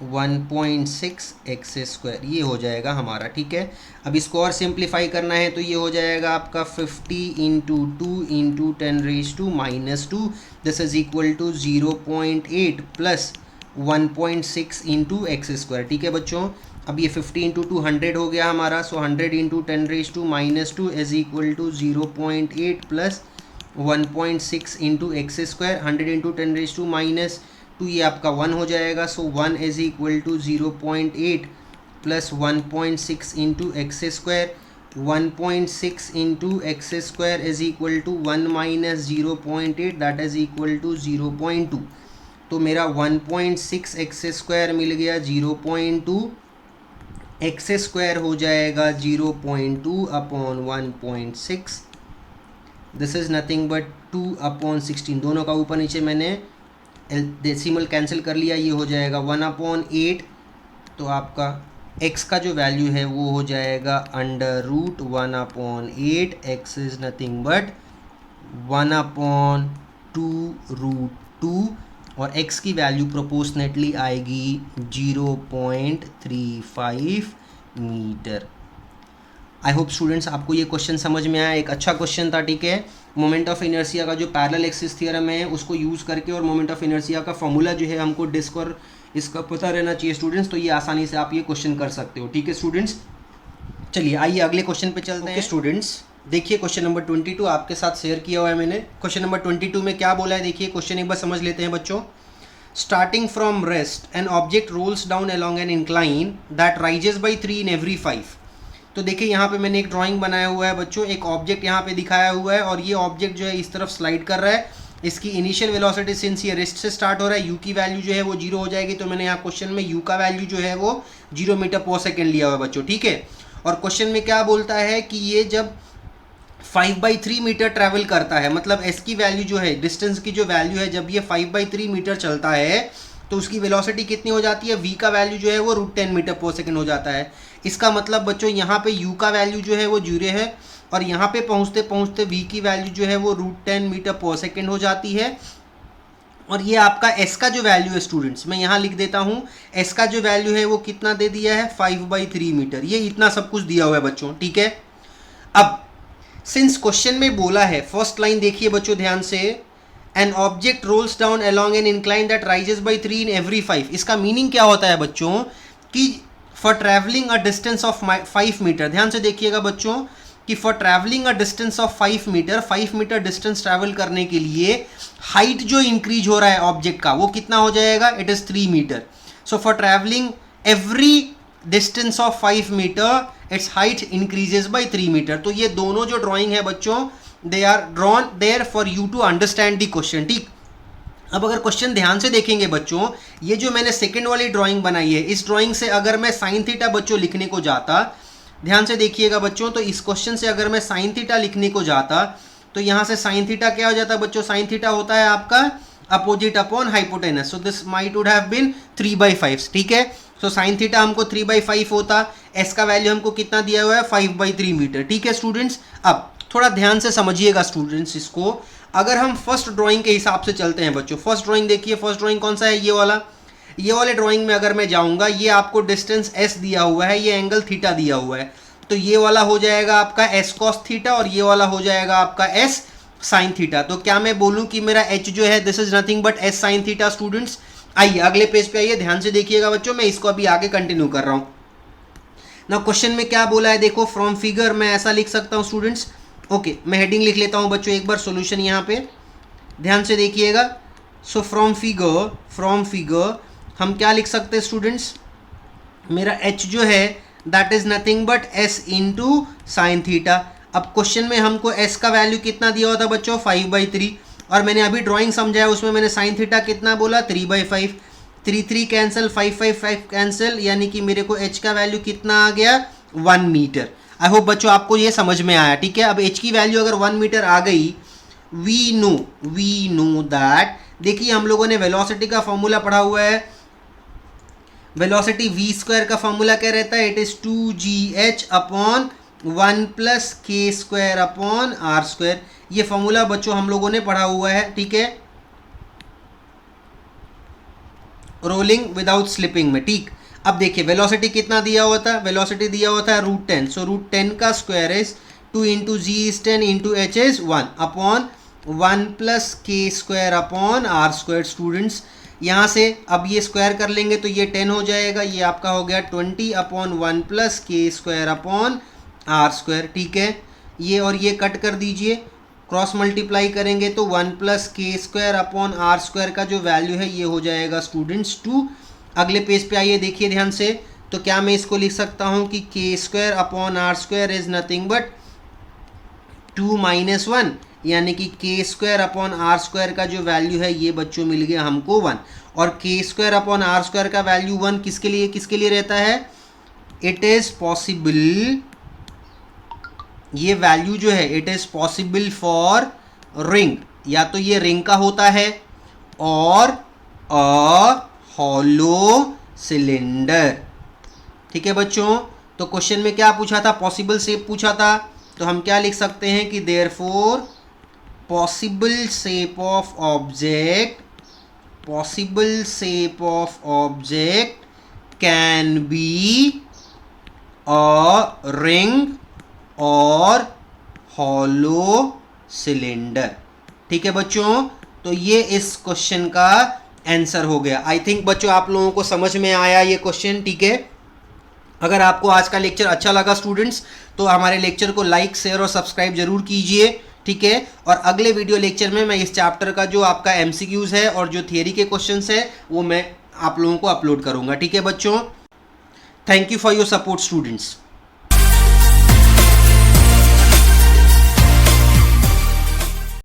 1.6 एक्स स्क्वायर, ये हो जाएगा हमारा, ठीक है। अब इसको और सिंप्लीफाई करना है तो ये हो जाएगा आपका 50 into 2 into 10⁻⁻², this is equal to 0.8 plus 1.6 into x square, ठीक है बच्चों। अब ये 50 इंटू 2 100 हो गया हमारा, so 100 into 10⁻² is equal to 0.8 plus 1.6 into x square, 100 into 10⁻², ये आपका 1 हो जाएगा, so 1 is equal to 0.8 plus 1.6 into x square, 1.6 into x square is equal to 1 minus 0.8, that is equal to 0.2। तो मेरा 1.6 एक्स स्क्वायर मिल गया, 0.2 x square हो जाएगा 0.2 upon 1.6, this is nothing but 2 upon 16, दोनों का ऊपर नीचे मैंने डेसिमल कैंसिल कर लिया, ये हो जाएगा 1/8, तो आपका x का जो वैल्यू है वो हो जाएगा √1/8, x इज नथिंग बट 1/2√2, और x की वैल्यू प्रोपोर्शनेटली आएगी 0.35 मीटर। आई होप स्टूडेंट्स आपको ये क्वेश्चन समझ में आया, एक अच्छा क्वेश्चन था, ठीक है। मोमेंट ऑफ इनर्शिया का जो पैरेलल एक्सिस थ्योरम है उसको यूज़ करके, और मोमेंट ऑफ इनर्शिया का फॉर्मूला जो है हमको डिस्क और इसका पता रहना चाहिए स्टूडेंट्स, तो ये आसानी से आप ये क्वेश्चन कर सकते हो, ठीक है स्टूडेंट्स। चलिए आइए अगले क्वेश्चन पे चलते हैं स्टूडेंट्स। देखिए क्वेश्चन नंबर 22 आपके साथ शेयर किया हुआ है मैंने। क्वेश्चन नंबर 22 में क्या बोला है, देखिए क्वेश्चन एक बार समझ लेते हैं बच्चों। Starting from rest an object rolls down along an incline that rises by 3 in every 5। तो देखिए यहाँ पे मैंने एक ड्राइंग बनाया हुआ है बच्चों, एक ऑब्जेक्ट यहाँ पे दिखाया हुआ है, और ये ऑब्जेक्ट जो है इस तरफ स्लाइड कर रहा है। इसकी इनिशियल वेलोसिटी सिंस ये रेस्ट से स्टार्ट हो रहा है, यू की वैल्यू जो है वो 0 हो जाएगी, तो मैंने यहाँ क्वेश्चन में यू का वैल्यू जो है वो 0 मीटर पर सेकेंड लिया हुआ है बच्चों, ठीक है। और क्वेश्चन में क्या बोलता है कि ये जब 5/3 मीटर ट्रैवल करता है, मतलब एस की वैल्यू जो है, डिस्टेंस की जो वैल्यू है, जब ये 5/3 मीटर चलता है तो उसकी वेलोसिटी कितनी हो जाती है, v का वैल्यू जो है वो √10 मीटर पर सेकेंड हो जाता है। इसका मतलब बच्चों यहाँ पे u का वैल्यू जो है वो 0 है, और यहाँ पे पहुँचते पहुँचते v की वैल्यू जो है वो √10 मीटर पर सेकेंड हो जाती है। और ये आपका s का जो वैल्यू है स्टूडेंट्स, मैं यहाँ लिख देता हूँ, s का जो वैल्यू है वो कितना दे दिया है 5/3 मीटर, ये इतना सब कुछ दिया हुआ है बच्चों, ठीक है। अब सिंस क्वेश्चन में बोला है, फर्स्ट लाइन देखिए बच्चों ध्यान से, an object rolls down along an incline that rises by 3 in every 5। इसका मीनिंग क्या होता है बच्चों कि for travelling a distance of 5 metre, ध्यान से देखिएगा बच्चों कि for travelling a distance of 5 metre, 5 metre distance travel करने के लिए हाइट जो इंक्रीज हो रहा है ऑब्जेक्ट का वो कितना हो जाएगा, it is 3 metre. So for travelling every distance of 5 metre its height increases by 3 metre. तो ये दोनों जो ड्राइंग है बच्चों, they are drawn there for you to understand the question, ठीक। अब अगर क्वेश्चन ध्यान से देखेंगे बच्चों, ये जो मैंने सेकंड वाली ड्राइंग बनाई है, इस ड्राइंग से अगर मैं साइन थीटा बच्चों लिखने को जाता, ध्यान से देखिएगा बच्चों, तो इस क्वेश्चन से अगर मैं साइन थीटा लिखने को जाता तो यहाँ से साइन थीटा क्या हो जाता है बच्चों, साइन थीटा होता है आपका opposite upon hypotenuse, so this might would have been 3/5, ठीक है। सो साइन थीटा हमको 3/5 होता, एस का वैल्यू हमको कितना दिया हुआ है 5/3 मीटर, ठीक है स्टूडेंट्स। अब थोड़ा ध्यान से समझिएगा स्टूडेंट्स इसको, अगर हम फर्स्ट ड्राइंग के हिसाब से चलते हैं बच्चों, फर्स्ट ड्राइंग देखिए, फर्स्ट ड्राइंग कौन सा है, ये वाला, ये वाले ड्राइंग में अगर मैं जाऊंगा, ये आपको डिस्टेंस s दिया हुआ है, ये एंगल थीटा दिया हुआ है, तो ये वाला हो जाएगा आपका s cos थीटा और ये वाला हो जाएगा आपका s साइन थीटा। तो क्या मैं बोलूं कि मेरा h जो है this is nothing but s sine theta students. आइए अगले पेज पे आइए, ध्यान से देखिएगा बच्चों, मैं इसको अभी आगे कंटिन्यू कर रहा हूं ना। क्वेश्चन में क्या बोला है देखो, फ्रॉम फिगर मैं ऐसा लिख सकता हूं स्टूडेंट्स। ओके मैं हेडिंग लिख लेता हूं बच्चों एक बार, सॉल्यूशन यहां पे ध्यान से देखिएगा। सो फ्रॉम फिगर हम क्या लिख सकते हैं स्टूडेंट्स, मेरा h जो है that is nothing but s into sine theta. अब क्वेश्चन में हमको s का वैल्यू कितना दिया हुआ था बच्चों 5/3, और मैंने अभी ड्राइंग समझाया उसमें मैंने साइन थीटा कितना बोला 3/5। 3 कैंसिल, 5 कैंसिल, यानी कि मेरे को h का वैल्यू कितना आ गया 1 मीटर। आई होप बच्चों आपको ये समझ में आया, ठीक है। अब h की वैल्यू अगर 1 मीटर आ गई, वी नो दैट, देखिए हम लोगों ने वेलोसिटी का फॉर्मूला पढ़ा हुआ है। वेलोसिटी v स्क्वायर का फॉर्मूला क्या रहता है, it is 2gh upon 1 plus k square upon r square. ये फॉर्मूला बच्चों हम लोगों ने पढ़ा हुआ है, ठीक है, रोलिंग विदाउट स्लिपिंग में, ठीक। अब देखिए वेलोसिटी कितना दिया हुआ था, वेलोसिटी दिया हुआ था √10, सो √10 का square is 2 into ji is 10 into h is 1 upon 1 plus k square upon r square. Students यहाँ से अब ये स्क्वायर कर लेंगे तो ये 10 हो जाएगा, ये आपका हो गया 20 upon 1 plus k square upon r square, ठीक है। ये और ये कट कर दीजिए, क्रॉस मल्टीप्लाई करेंगे तो 1 plus k square upon r square का जो वैल्यू है ये हो जाएगा स्टूडेंट्स 2। अगले पेज पे आइए देखिए ध्यान से, तो क्या मैं इसको लिख सकता हूँ कि k square upon r square is nothing but 2 minus 1, यानी कि k square upon r square का जो वैल्यू है ये बच्चों मिल गया हमको 1। और के स्क्वायर अपॉन आर स्क्वायर का वैल्यू 1 किसके लिए रहता है, इट इज पॉसिबल, ये वैल्यू जो है it is possible for ring, या तो ये रिंग का होता है और अ हॉलो सिलेंडर, ठीक है बच्चों। तो क्वेश्चन में क्या पूछा था, पॉसिबल शेप पूछा था, तो हम क्या लिख सकते हैं कि therefore possible shape of object can be a ring और हॉलो सिलेंडर, ठीक है बच्चों। तो ये इस क्वेश्चन का आंसर हो गया। आई थिंक बच्चों आप लोगों को समझ में आया ये क्वेश्चन, ठीक है। अगर आपको आज का लेक्चर अच्छा लगा स्टूडेंट्स, तो हमारे लेक्चर को लाइक शेयर और सब्सक्राइब जरूर कीजिए, ठीक है। और अगले वीडियो लेक्चर में मैं इस चैप्टर का जो आपका एमसीक्यूज है और जो थियरी के क्वेश्चंस है वो मैं आप लोगों को अपलोड करूंगा, ठीक है बच्चों। Thank you for your support students.